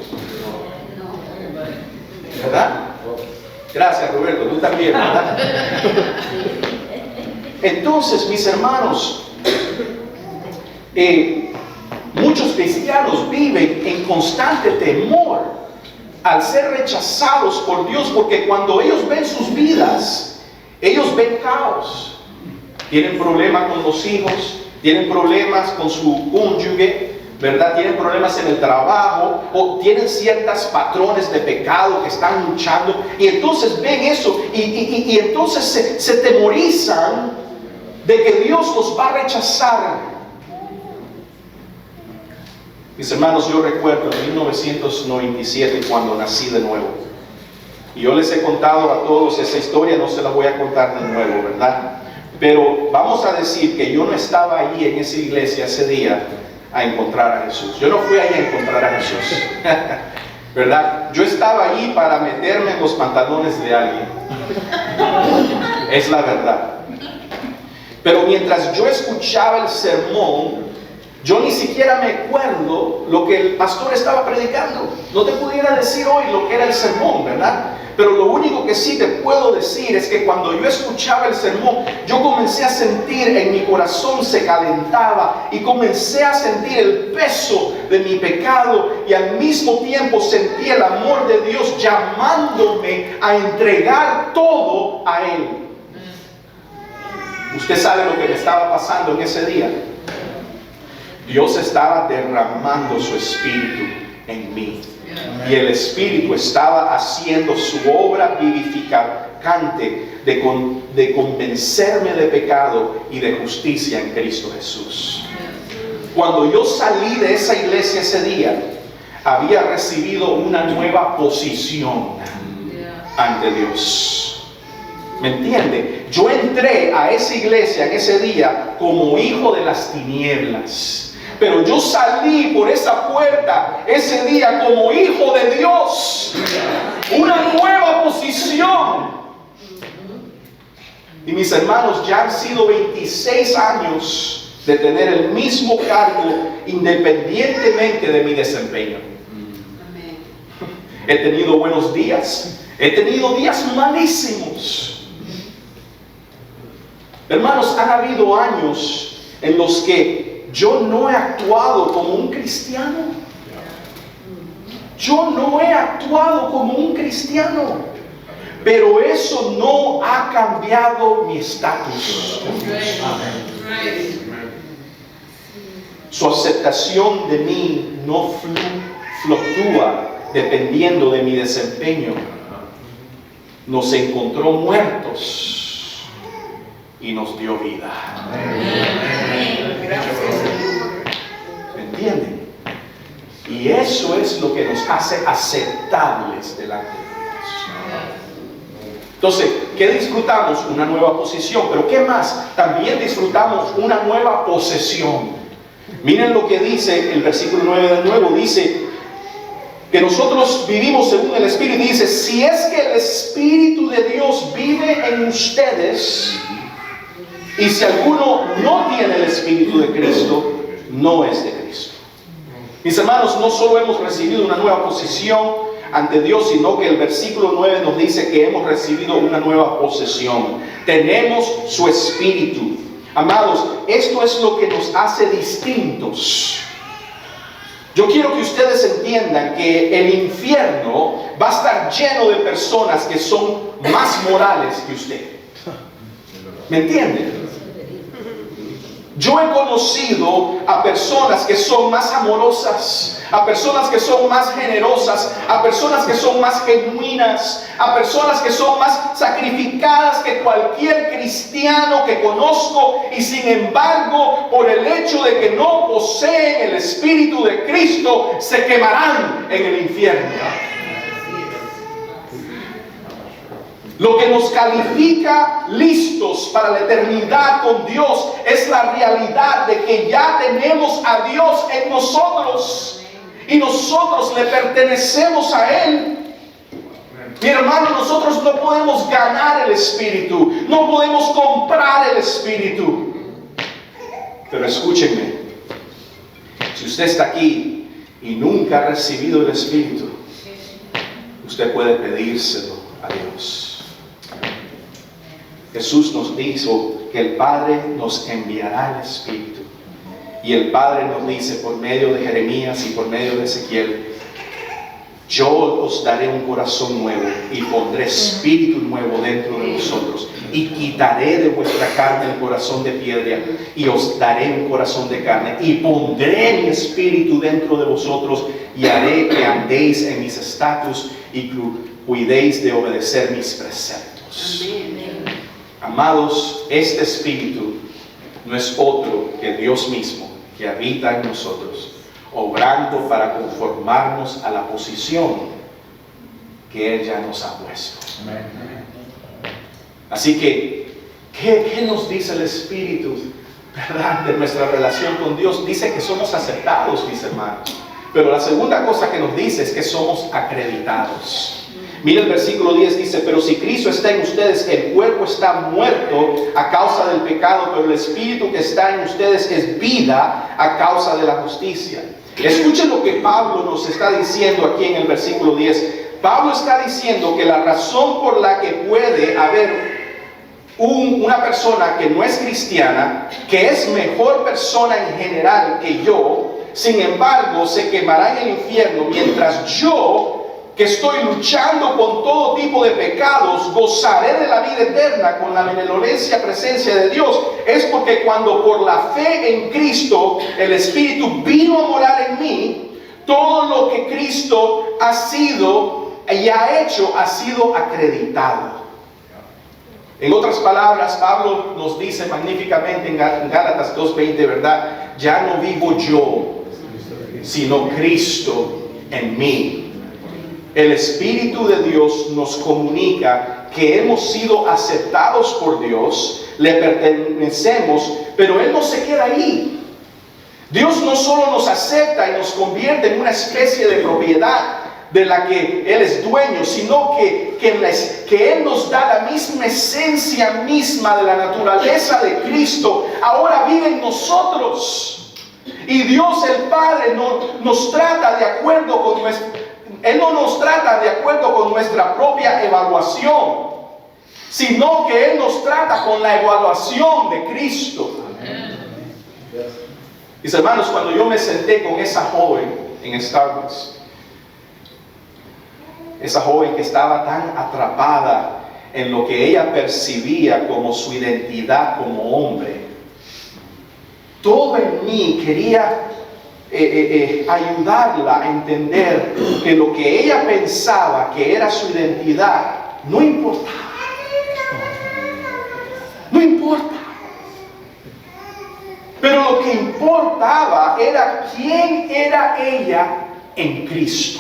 Speaker 1: ¿Verdad? Gracias, Roberto. Tú también, ¿verdad? Entonces, mis hermanos, muchos cristianos viven en constante temor al ser rechazados por Dios, porque cuando ellos ven sus vidas, ellos ven caos. Tienen problemas con los hijos, tienen problemas con su cónyuge, ¿verdad? Tienen problemas en el trabajo, o tienen ciertos patrones de pecado que están luchando, y entonces ven eso y entonces se temorizan de que Dios los va a rechazar. Mis hermanos, yo recuerdo en 1997 cuando nací de nuevo. Y yo les he contado a todos esa historia, no se la voy a contar de nuevo, ¿verdad? Pero vamos a decir que yo no estaba allí en esa iglesia ese día a encontrar a Jesús. Yo no fui ahí a encontrar a Jesús, ¿verdad? Yo estaba allí para meterme en los pantalones de alguien. Es la verdad. Pero mientras yo escuchaba el sermón, Yo ni siquiera me acuerdo lo que el pastor estaba predicando. No te pudiera decir hoy lo que era el sermón, ¿verdad? Pero lo único que sí te puedo decir es que cuando yo escuchaba el sermón, yo comencé a sentir en mi corazón se calentaba y comencé a sentir el peso de mi pecado y al mismo tiempo sentí el amor de Dios llamándome a entregar todo a Él. Usted sabe lo que me estaba pasando en ese día. Dios estaba derramando su espíritu en mí. Y el Espíritu estaba haciendo su obra vivificante de convencerme de pecado y de justicia en Cristo Jesús. Cuando yo salí de esa iglesia ese día, había recibido una nueva posición ante Dios. ¿Me entiende? Yo entré a esa iglesia en ese día como hijo de las tinieblas. Pero yo salí por esa puerta ese día como hijo de Dios. Una nueva posición. Y mis hermanos, ya han sido 26 años de tener el mismo cargo independientemente de mi desempeño. He tenido buenos días. He tenido días malísimos. Hermanos, han habido años en los que yo no he actuado como un cristiano. Yo no he actuado como un cristiano. Pero eso no ha cambiado mi estatus. Su aceptación de mí no fluctúa dependiendo de mi desempeño. Nos encontró muertos y nos dio vida. ¿Me entienden? Y eso es lo que nos hace aceptables delante de Dios. Entonces, ¿qué disfrutamos? Una nueva posición. Pero ¿qué más? También disfrutamos una nueva posesión. Miren lo que dice el versículo 9 de nuevo. Dice que nosotros vivimos según el Espíritu. Dice, si es que el Espíritu de Dios vive en ustedes, y si alguno no tiene el Espíritu de Cristo, no es de Cristo. Mis hermanos, no solo hemos recibido una nueva posición ante Dios, sino que el versículo 9 nos dice que hemos recibido una nueva posesión. Tenemos su Espíritu. Amados, esto es lo que nos hace distintos. Yo quiero que ustedes entiendan que el infierno va a estar lleno de personas que son más morales que usted. ¿Me entienden? Yo he conocido a personas que son más amorosas, a personas que son más generosas, a personas que son más genuinas, a personas que son más sacrificadas que cualquier cristiano que conozco, y sin embargo, por el hecho de que no poseen el Espíritu de Cristo, se quemarán en el infierno. Lo que nos califica listos para la eternidad con Dios es la realidad de que ya tenemos a Dios en nosotros y nosotros le pertenecemos a Él. Mi hermano, nosotros no podemos ganar el Espíritu, no podemos comprar el Espíritu. Pero escúchenme, si usted está aquí y nunca ha recibido el Espíritu, usted puede pedírselo a Dios. Jesús nos dijo que el Padre nos enviará el Espíritu. Y el Padre nos dice por medio de Jeremías y por medio de Ezequiel: yo os daré un corazón nuevo y pondré espíritu nuevo dentro de vosotros. Y quitaré de vuestra carne el corazón de piedra y os daré un corazón de carne. Y pondré mi espíritu dentro de vosotros y haré que andéis en mis estatutos y cuidéis de obedecer mis preceptos. Amados, este espíritu no es otro que Dios mismo, que habita en nosotros, obrando para conformarnos a la posición que Él ya nos ha puesto. Así que, ¿qué nos dice el Espíritu, verdad, de nuestra relación con Dios? Dice que somos aceptados, mis hermanos. Pero la segunda cosa que nos dice es que somos acreditados. Mira el versículo 10, dice, pero si Cristo está en ustedes, el cuerpo está muerto a causa del pecado, pero el espíritu que está en ustedes es vida a causa de la justicia. Escuchen lo que Pablo nos está diciendo aquí en el versículo 10. Pablo está diciendo que la razón por la que puede haber una persona que no es cristiana, que es mejor persona en general que yo, sin embargo se quemará en el infierno, mientras yo, que estoy luchando con todo tipo de pecados, gozaré de la vida eterna con la benevolencia presencia de Dios, es porque cuando por la fe en Cristo el Espíritu vino a morar en mí, todo lo que Cristo ha sido y ha hecho ha sido acreditado. En otras palabras, Pablo nos dice magníficamente en Gálatas 2:20, ¿verdad? Ya no vivo yo, sino Cristo en mí. El Espíritu de Dios nos comunica que hemos sido aceptados por Dios, le pertenecemos, pero Él no se queda ahí. Dios no solo nos acepta y nos convierte en una especie de propiedad de la que Él es dueño, sino que Él nos da la misma esencia misma de la naturaleza de Cristo, ahora vive en nosotros. Y Dios el Padre nos trata de acuerdo con Él no nos trata de acuerdo con nuestra propia evaluación, sino que Él nos trata con la evaluación de Cristo. Mis hermanos, cuando yo me senté con esa joven en Starbucks, esa joven que estaba tan atrapada en lo que ella percibía como su identidad como hombre, todo en mí quería ayudarla a entender que lo que ella pensaba que era su identidad no importaba. No importa. Pero lo que importaba era quién era ella en Cristo.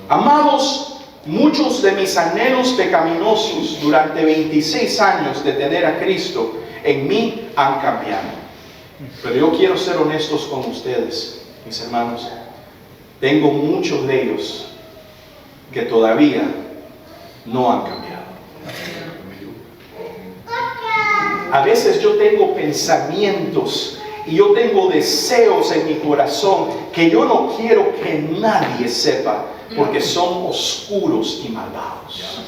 Speaker 1: Amados, muchos de mis anhelos pecaminosos durante 26 años de tener a Cristo en mí han cambiado. Pero yo quiero ser honestos con ustedes, mis hermanos. Tengo muchos de ellos que todavía no han cambiado. A veces yo tengo pensamientos y yo tengo deseos en mi corazón que yo no quiero que nadie sepa, porque son oscuros y malvados.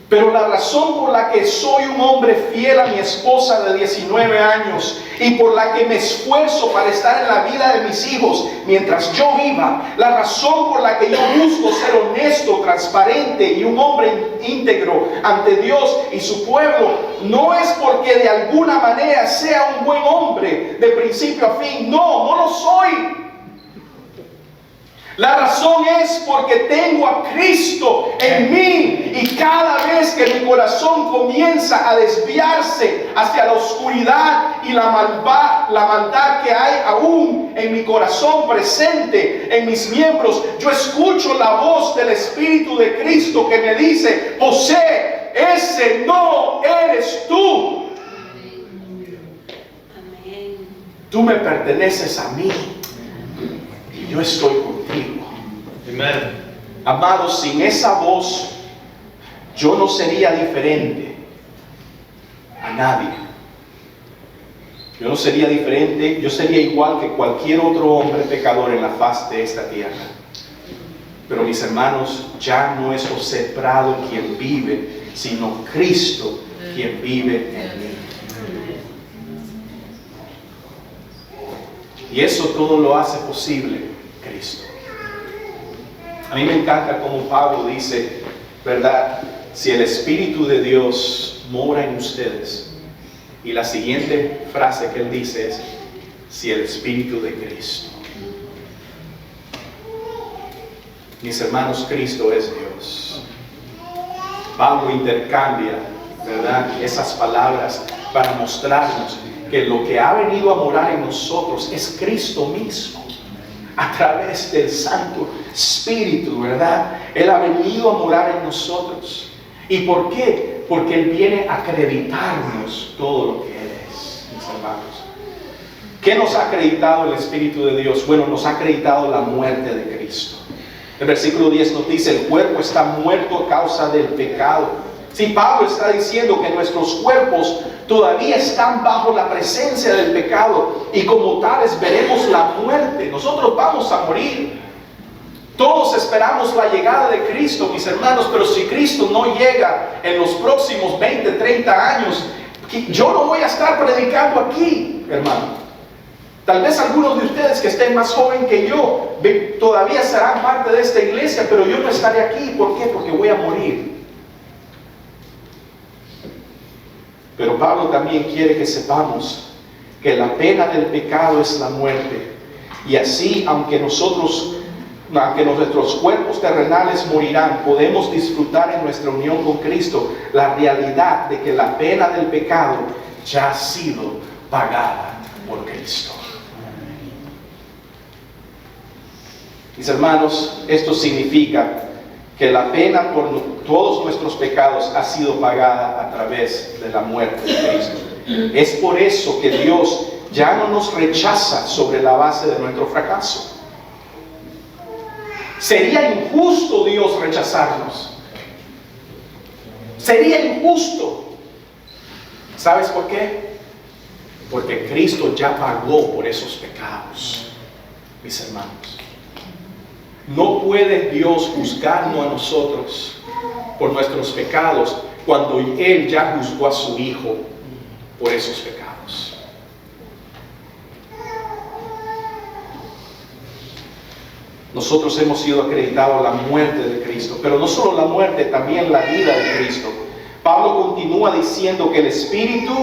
Speaker 1: Pero la razón por la que soy un hombre fiel a mi esposa de 19 años y por la que me esfuerzo para estar en la vida de mis hijos mientras yo viva, la razón por la que yo busco ser honesto, transparente y un hombre íntegro ante Dios y su pueblo, no es porque de alguna manera sea un buen hombre de principio a fin. No lo soy. La razón es porque tengo a Cristo en mí, y cada vez que mi corazón comienza a desviarse hacia la oscuridad y la maldad que hay aún en mi corazón presente, en mis miembros, yo escucho la voz del Espíritu de Cristo que me dice: José, ese no eres tú. Tú me perteneces a mí y yo estoy contigo.
Speaker 3: Amen.
Speaker 1: Amados, sin esa voz yo no sería diferente a nadie. Yo no sería diferente, yo sería igual que cualquier otro hombre pecador en la faz de esta tierra. Pero mis hermanos, ya no es José Prado quien vive, sino Cristo quien vive en mí. Y eso todo lo hace posible Cristo. A mí me encanta como Pablo dice, ¿verdad? Si el Espíritu de Dios mora en ustedes. Y la siguiente frase que él dice es: si el Espíritu de Cristo. Mis hermanos, Cristo es Dios. Pablo intercambia, ¿verdad?, esas palabras para mostrarnos que lo que ha venido a morar en nosotros es Cristo mismo. A través del Santo Espíritu, ¿verdad? Él ha venido a morar en nosotros. ¿Y por qué? Porque Él viene a acreditarnos todo lo que Él es, mis hermanos. ¿Qué nos ha acreditado el Espíritu de Dios? Bueno, nos ha acreditado la muerte de Cristo. El versículo 10 nos dice, el cuerpo está muerto a causa del pecado. Sí, Pablo está diciendo que nuestros cuerpos todavía están bajo la presencia del pecado y como tales veremos la muerte. Nosotros vamos a morir. Todos esperamos la llegada de Cristo, mis hermanos, pero si Cristo no llega en los próximos 20, 30 años, yo no voy a estar predicando aquí, hermano. Tal vez algunos de ustedes que estén más joven que yo todavía serán parte de esta iglesia, pero yo no estaré aquí. ¿Por qué? Porque voy a morir. Pero Pablo también quiere que sepamos que la pena del pecado es la muerte. Y así, aunque nuestros cuerpos terrenales morirán, podemos disfrutar en nuestra unión con Cristo la realidad de que la pena del pecado ya ha sido pagada por Cristo. Mis hermanos, esto significa que la pena por todos nuestros pecados ha sido pagada a través de la muerte de Cristo. Es por eso que Dios ya no nos rechaza sobre la base de nuestro fracaso. Sería injusto Dios rechazarnos. Sería injusto. ¿Sabes por qué? Porque Cristo ya pagó por esos pecados, mis hermanos. No puede Dios juzgarnos a nosotros por nuestros pecados cuando Él ya juzgó a su Hijo por esos pecados. Nosotros hemos sido acreditados a la muerte de Cristo, pero no solo la muerte, también la vida de Cristo. Pablo continúa diciendo que el Espíritu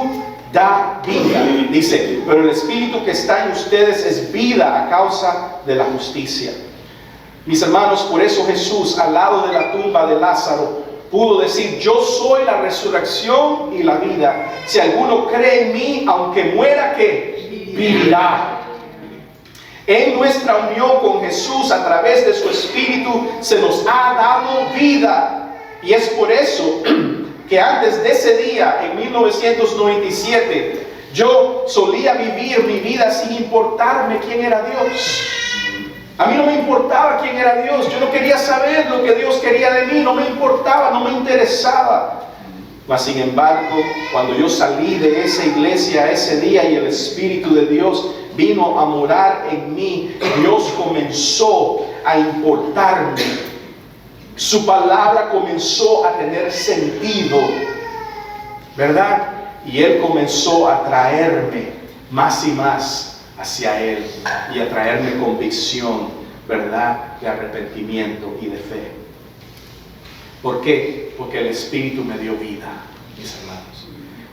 Speaker 1: da vida. Dice, pero el Espíritu que está en ustedes es vida a causa de la justicia. Mis hermanos, por eso Jesús, al lado de la tumba de Lázaro, pudo decir, yo soy la resurrección y la vida. Si alguno cree en mí, aunque muera, ¿qué? Vivirá. En nuestra unión con Jesús, a través de su Espíritu, se nos ha dado vida. Y es por eso que antes de ese día, en 1997, yo solía vivir mi vida sin importarme quién era Dios. A mí no me importaba quién era Dios. Yo no quería saber lo que Dios quería de mí. No me importaba, no me interesaba. Mas sin embargo, cuando yo salí de esa iglesia ese día y el Espíritu de Dios vino a morar en mí, Dios comenzó a importarme. Su palabra comenzó a tener sentido, ¿verdad? Y Él comenzó a traerme más y más hacia Él y a traerme convicción, ¿verdad?, de arrepentimiento y de fe. ¿Por qué? Porque el Espíritu me dio vida, mis hermanos.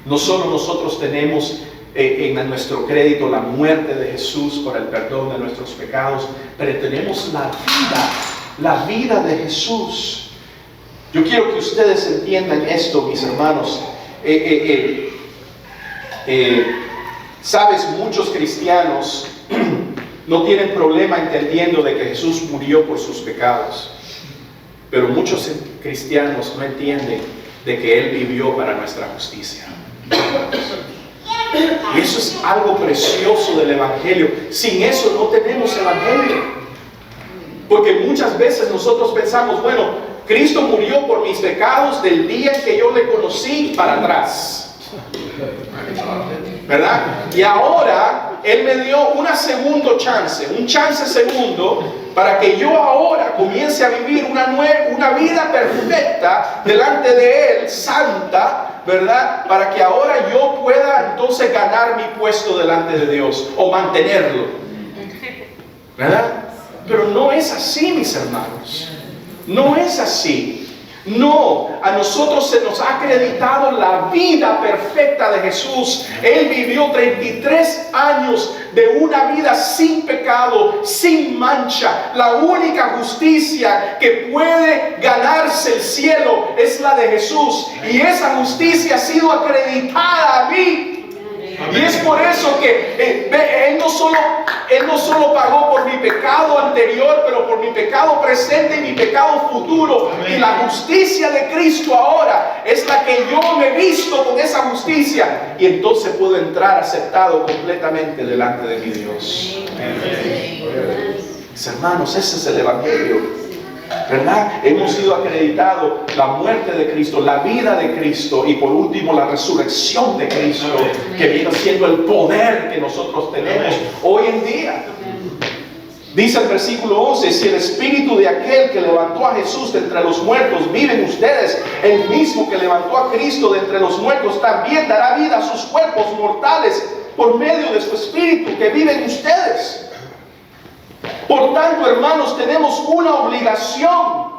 Speaker 1: No solo nosotros tenemos en nuestro crédito la muerte de Jesús por el perdón de nuestros pecados, pero tenemos la vida de Jesús. Yo quiero que ustedes entiendan esto, mis hermanos. Sabes, muchos cristianos no tienen problema entendiendo de que Jesús murió por sus pecados, pero muchos cristianos no entienden de que Él vivió para nuestra justicia. Y eso es algo precioso del Evangelio. Sin eso no tenemos Evangelio, porque muchas veces nosotros pensamos, bueno, Cristo murió por mis pecados del día en que yo le conocí para atrás, ¿verdad? Y ahora Él me dio un chance segundo, para que yo ahora comience a vivir una vida perfecta delante de Él, santa, ¿verdad? Para que ahora yo pueda entonces ganar mi puesto delante de Dios o mantenerlo, ¿verdad? Pero no es así, mis hermanos. No es así. No, a nosotros se nos ha acreditado la vida perfecta de Jesús. Él vivió 33 años de una vida sin pecado, sin mancha. La única justicia que puede ganarse el cielo es la de Jesús. Y esa justicia ha sido acreditada a mí. Y es por eso que Él no solo pagó por mi pecado anterior, pero por mi pecado presente y mi pecado futuro.
Speaker 3: Amén.
Speaker 1: Y la justicia de Cristo ahora es la que yo me visto con esa justicia. Y entonces puedo entrar aceptado completamente delante de mi Dios. Mis hermanos, ese es el Evangelio. ¿Verdad? Hemos sido acreditados la muerte de Cristo, la vida de Cristo y por último la resurrección de Cristo, que viene siendo el poder que nosotros tenemos hoy en día. Dice el versículo 11, si el espíritu de aquel que levantó a Jesús de entre los muertos vive en ustedes, el mismo que levantó a Cristo de entre los muertos también dará vida a sus cuerpos mortales por medio de su espíritu que vive en ustedes. Por tanto, hermanos, tenemos una obligación,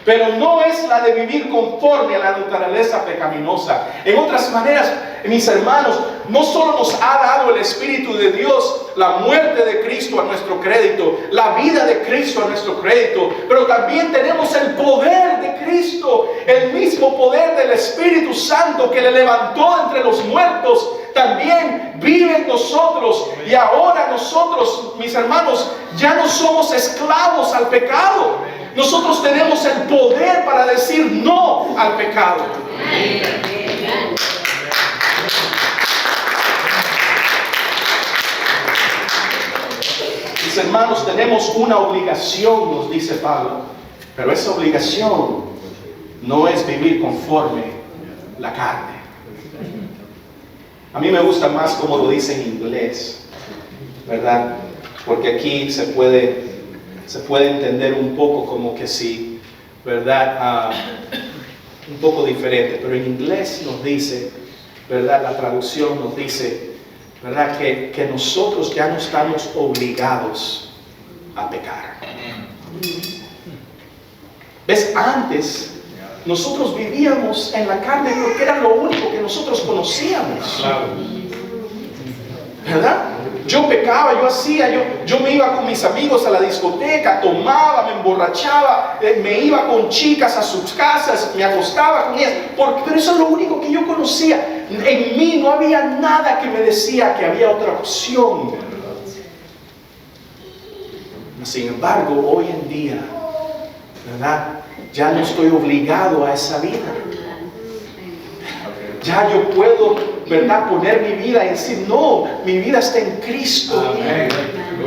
Speaker 1: pero no es la de vivir conforme a la naturaleza pecaminosa. En otras maneras, mis hermanos, no solo nos ha dado el Espíritu de Dios, la muerte de Cristo a nuestro crédito, la vida de Cristo a nuestro crédito, pero también tenemos el poder de Cristo, el mismo poder del Espíritu Santo que le levantó entre los muertos. También vive en nosotros y ahora nosotros, mis hermanos, ya no somos esclavos al pecado. Nosotros tenemos el poder para decir no al pecado. Mis hermanos, tenemos una obligación, nos dice Pablo, pero esa obligación no es vivir conforme la carne. A mí me gusta más como lo dice en inglés, ¿verdad? Porque aquí se puede entender un poco como que sí, ¿verdad? Un poco diferente, pero en inglés nos dice, ¿verdad? La traducción nos dice, ¿verdad? Que nosotros ya no estamos obligados a pecar. ¿Ves? Antes nosotros vivíamos en la carne porque era lo único que nosotros conocíamos. ¿Verdad? Yo pecaba, yo me iba con mis amigos a la discoteca, tomaba, me emborrachaba, me iba con chicas a sus casas, me acostaba con ellas, pero eso es lo único que yo conocía. En mí no había nada que me decía que había otra opción. Sin embargo, hoy en día, ¿verdad? Ya no estoy obligado a esa vida. Ya yo puedo, ¿verdad?, poner mi vida y decir, no, mi vida está en Cristo. Amén.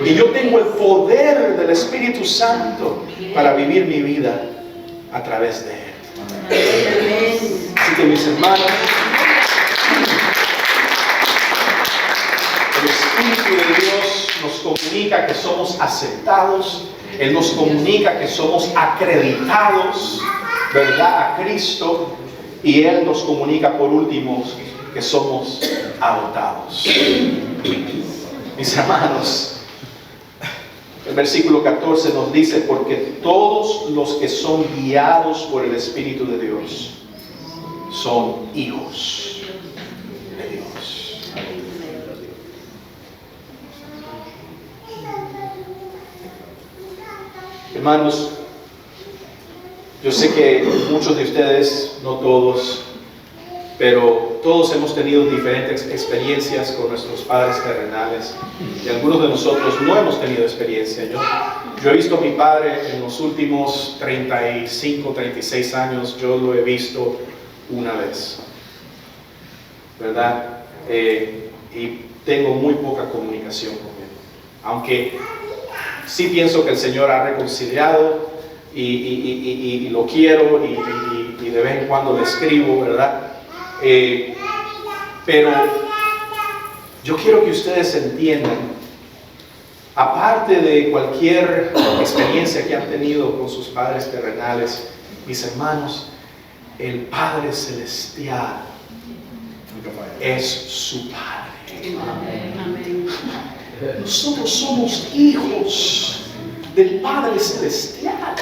Speaker 1: Y yo tengo el poder del Espíritu Santo para vivir mi vida a través de Él. Amén. Así que, mis hermanos, el Espíritu de Dios nos comunica que somos aceptados. Él nos comunica que somos acreditados, ¿verdad?, a Cristo. Y Él nos comunica por último que somos adoptados. Mis hermanos, el versículo 14 nos dice, porque todos los que son guiados por el Espíritu de Dios son hijos de Dios. Hermanos, yo sé que muchos de ustedes, no todos, pero todos hemos tenido diferentes experiencias con nuestros padres terrenales y algunos de nosotros no hemos tenido experiencia. Yo he visto a mi padre en los últimos 35, 36 años, yo lo he visto una vez, ¿verdad? Y tengo muy poca comunicación con él, aunque sí pienso que el Señor ha reconciliado y lo quiero y de vez en cuando le escribo, ¿verdad? Pero yo quiero que ustedes entiendan, aparte de cualquier experiencia que han tenido con sus padres terrenales, mis hermanos, el Padre Celestial es su Padre. Amén. Nosotros somos hijos del Padre Celestial.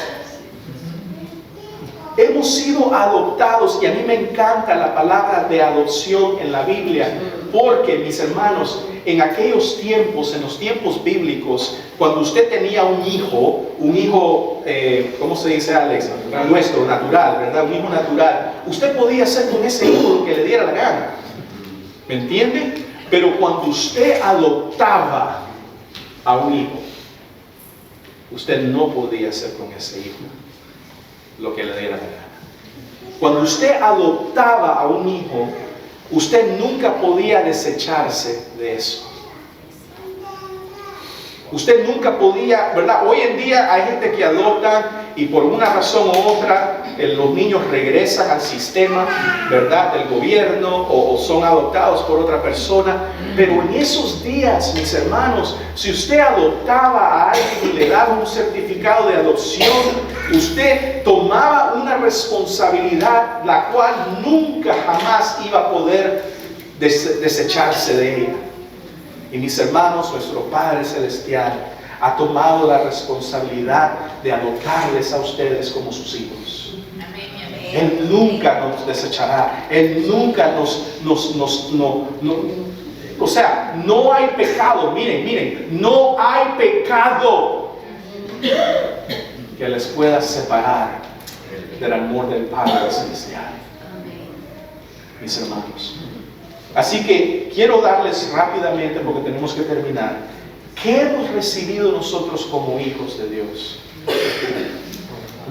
Speaker 1: Hemos sido adoptados y a mí me encanta la palabra de adopción en la Biblia, porque, mis hermanos, en aquellos tiempos, en los tiempos bíblicos, cuando usted tenía un hijo, ¿cómo se dice, Alex? Nuestro, natural, ¿verdad? Un hijo natural, usted podía hacer con ese hijo lo que le diera la gana. ¿Me entiende? Pero cuando usted adoptaba a un hijo, usted no podía hacer con ese hijo lo que le diera la gana. Cuando usted adoptaba a un hijo, usted nunca podía desecharse de eso. Usted nunca podía, ¿verdad? Hoy en día hay gente que adopta y por una razón u otra los niños regresan al sistema, ¿verdad?, del gobierno o son adoptados por otra persona. Pero en esos días, mis hermanos, si usted adoptaba a alguien y le daba un certificado de adopción, usted tomaba una responsabilidad la cual nunca jamás iba a poder desecharse de ella. Y mis hermanos, nuestro Padre Celestial ha tomado la responsabilidad de adoptarles a ustedes como sus hijos. Él nunca nos desechará. Él nunca o sea, no hay pecado. Miren, no hay pecado que les pueda separar del amor del Padre Celestial. Mis hermanos. Así que quiero darles rápidamente, porque tenemos que terminar, ¿qué hemos recibido nosotros como hijos de Dios?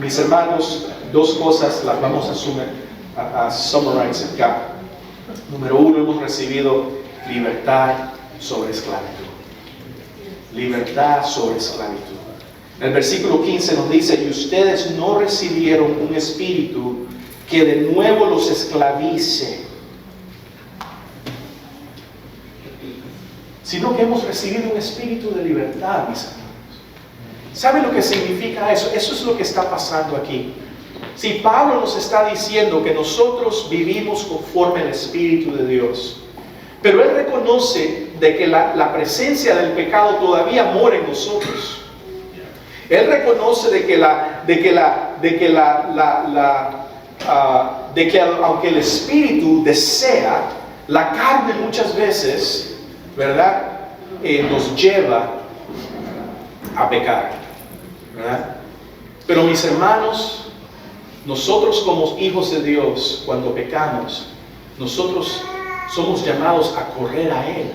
Speaker 1: Mis hermanos, dos cosas las vamos a summarize acá. Número uno, hemos recibido libertad sobre esclavitud. Libertad sobre esclavitud. El versículo 15 nos dice: y ustedes no recibieron un espíritu que de nuevo los esclavice, sino que hemos recibido un espíritu de libertad, mis hermanos. ¿Saben lo que significa eso? Eso es lo que está pasando aquí. Si Pablo nos está diciendo que nosotros vivimos conforme al Espíritu de Dios, pero él reconoce de que la presencia del pecado todavía mora en nosotros. Él reconoce de que aunque el Espíritu desea, la carne muchas veces, ¿verdad?, nos lleva a pecar, ¿verdad? Pero mis hermanos, nosotros como hijos de Dios, cuando pecamos, nosotros somos llamados a correr a Él.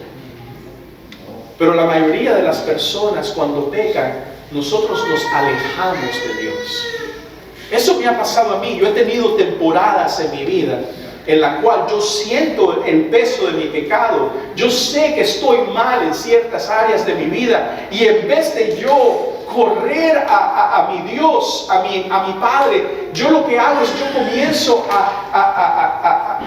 Speaker 1: Pero la mayoría de las personas cuando pecan, nosotros nos alejamos de Dios. Eso me ha pasado a mí. Yo he tenido temporadas en mi vida en la cual yo siento el peso de mi pecado. Yo sé que estoy mal en ciertas áreas de mi vida, y en vez de yo correr a mi Dios, a mi Padre, yo lo que hago es yo comienzo a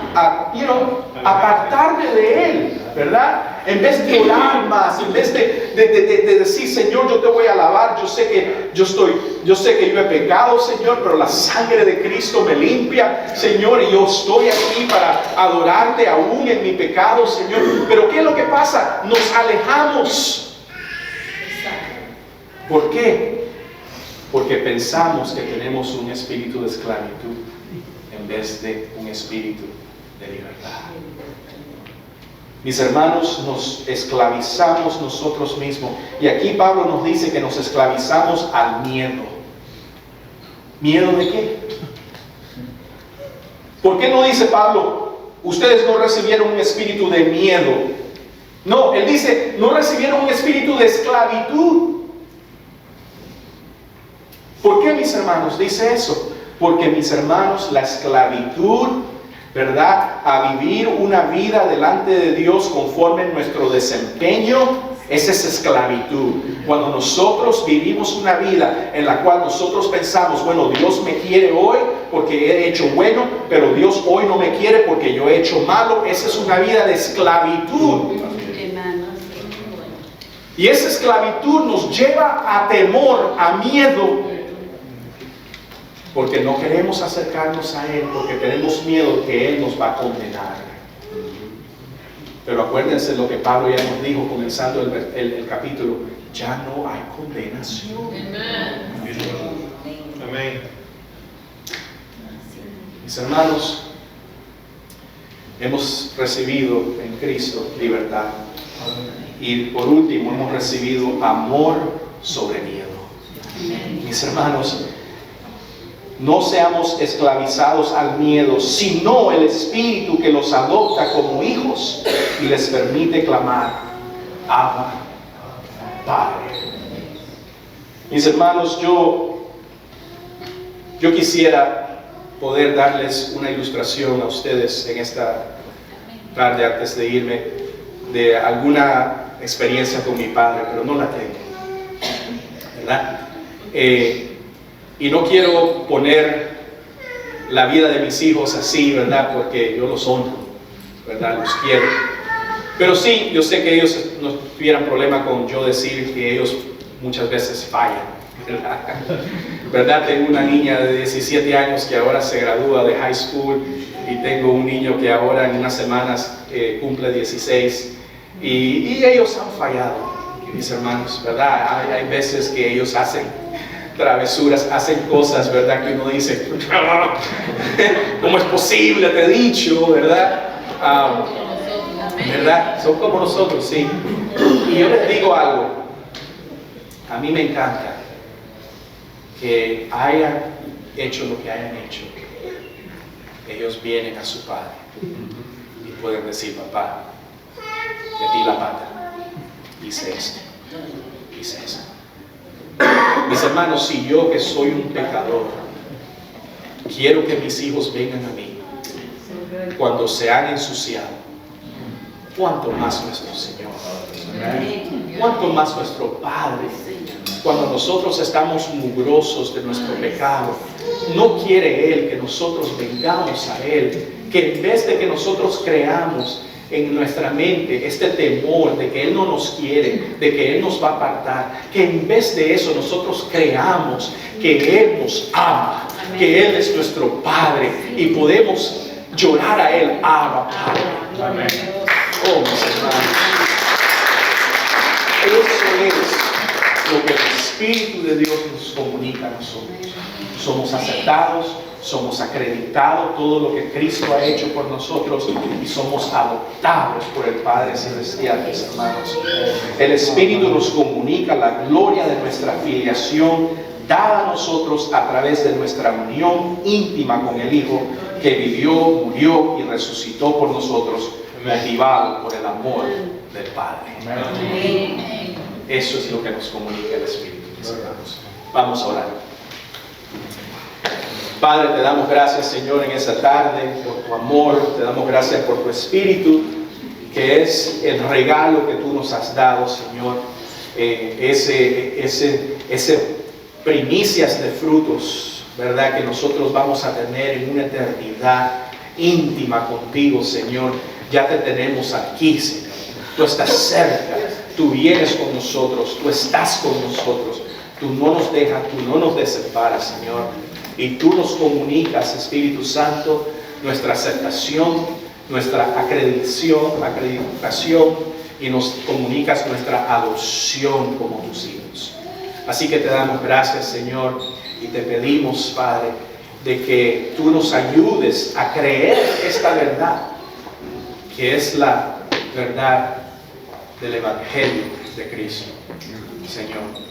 Speaker 1: apartarme de Él, ¿verdad? En vez de orar más, en vez de decir: Señor, yo te voy a alabar, yo sé que yo he pecado, Señor, pero la sangre de Cristo me limpia, Señor, y yo estoy aquí para adorarte aún en mi pecado, Señor. Pero ¿qué es lo que pasa? Nos alejamos. ¿Por qué? Porque pensamos que tenemos un espíritu de esclavitud en vez de un espíritu de libertad. Mis hermanos, nos esclavizamos nosotros mismos. Y aquí Pablo nos dice que nos esclavizamos al miedo. ¿Miedo de qué? ¿Por qué no dice Pablo: ustedes no recibieron un espíritu de miedo? No, él dice: no recibieron un espíritu de esclavitud. ¿Por qué, mis hermanos, dice eso? Porque, mis hermanos, la esclavitud, ¿verdad?, a vivir una vida delante de Dios conforme a nuestro desempeño, esa es esclavitud. Cuando nosotros vivimos una vida en la cual nosotros pensamos: bueno, Dios me quiere hoy porque he hecho bueno, pero Dios hoy no me quiere porque yo he hecho malo, esa es una vida de esclavitud. Y esa esclavitud nos lleva a temor, a miedo, porque no queremos acercarnos a Él, porque tenemos miedo que Él nos va a condenar. Pero acuérdense lo que Pablo ya nos dijo comenzando el capítulo: ya no hay condenación.
Speaker 3: Amén.
Speaker 1: Mis hermanos, hemos recibido en Cristo libertad. Y por último, hemos recibido amor sobre miedo. Mis hermanos, No seamos esclavizados al miedo, sino el Espíritu que los adopta como hijos y les permite clamar, Abba, Padre. Mis hermanos, yo quisiera poder darles una ilustración a ustedes en esta tarde antes de irme de alguna experiencia con mi padre, pero no la tengo, ¿verdad? Y no quiero poner la vida de mis hijos así, ¿verdad? Porque yo los honro, ¿verdad? Los quiero. Pero sí, yo sé que ellos no tuvieran problema con yo decir que ellos muchas veces fallan, ¿verdad? ¿Verdad? Tengo una niña de 17 años que ahora se gradúa de high school y tengo un niño que ahora en unas semanas cumple 16 y ellos han fallado, mis hermanos, ¿verdad? Hay veces que ellos hacen travesuras, hacen cosas, ¿verdad? Que uno dice, ¿cómo es posible? Te he dicho, ¿verdad? ¿Verdad? Son como nosotros, sí. Y yo les digo algo, a mí me encanta que hayan hecho lo que hayan hecho. Ellos vienen a su padre y pueden decir, papá, metí la pata, hice esto, hice esto. Mis hermanos, si yo que soy un pecador, quiero que mis hijos vengan a mí cuando se han ensuciado, ¿cuánto más nuestro Señor? ¿Cuánto más nuestro Padre? Cuando nosotros estamos mugrosos de nuestro pecado, no quiere Él que nosotros vengamos a Él, que en vez de que nosotros creamos en nuestra mente este temor de que Él no nos quiere, de que Él nos va a apartar, que en vez de eso nosotros creamos que Él nos ama, que Él es nuestro Padre y podemos llorar a Él, Abba, Padre. Amén. Oh, mis hermanos, eso es lo que el Espíritu de Dios nos comunica a nosotros. Somos aceptados, somos acreditados todo lo que Cristo ha hecho por nosotros y somos adoptados por el Padre Celestial, mis hermanos. El Espíritu nos comunica la gloria de nuestra filiación dada a nosotros a través de nuestra unión íntima con el Hijo que vivió, murió y resucitó por nosotros, motivado por el amor del Padre. Eso es lo que nos comunica el Espíritu, mis hermanos. Vamos a orar. Padre, te damos gracias, Señor, en esta tarde por tu amor, te damos gracias por tu Espíritu, que es el regalo que tú nos has dado, Señor, ese primicias de frutos, ¿verdad? Que nosotros vamos a tener en una eternidad íntima contigo, Señor. Ya te tenemos aquí, Señor. Tú estás cerca, tú vienes con nosotros, tú estás con nosotros. Tú no nos dejas, tú no nos desemparas, Señor. Y tú nos comunicas, Espíritu Santo, nuestra aceptación, nuestra acreditación y nos comunicas nuestra adopción como tus hijos. Así que te damos gracias, Señor, y te pedimos, Padre, de que tú nos ayudes a creer esta verdad, que es la verdad del Evangelio de Cristo, Señor.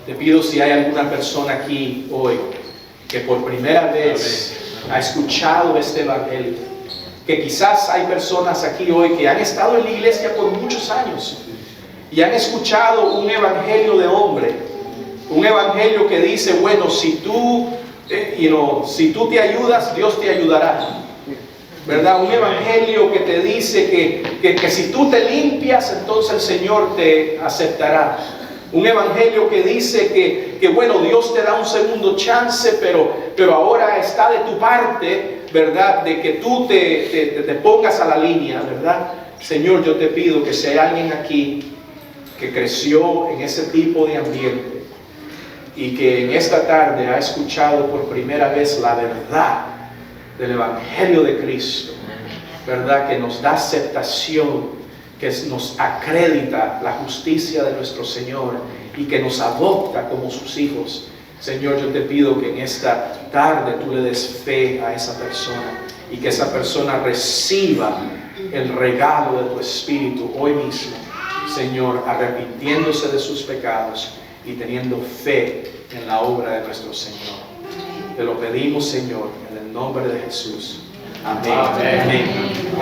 Speaker 1: Te pido si hay alguna persona aquí hoy que por primera vez ha escuchado este Evangelio, que quizás hay personas aquí hoy que han estado en la iglesia por muchos años y han escuchado un Evangelio de hombre, un Evangelio que dice, bueno, si tú te ayudas, Dios te ayudará, ¿verdad? Un Evangelio que te dice que si tú te limpias, entonces el Señor te aceptará. Un Evangelio que dice que bueno, Dios te da un segundo chance, pero ahora está de tu parte, ¿verdad? De que tú te pongas a la línea, ¿verdad? Señor, yo te pido que si hay alguien aquí que creció en ese tipo de ambiente y que en esta tarde ha escuchado por primera vez la verdad del Evangelio de Cristo, ¿verdad? Que nos da aceptación, que nos acredita la justicia de nuestro Señor y que nos adopta como sus hijos. Señor, yo te pido que en esta tarde tú le des fe a esa persona y que esa persona reciba el regalo de tu Espíritu hoy mismo, Señor, arrepintiéndose de sus pecados y teniendo fe en la obra de nuestro Señor. Te lo pedimos, Señor, en el nombre de Jesús. Amén.
Speaker 3: Amén.
Speaker 1: Amén.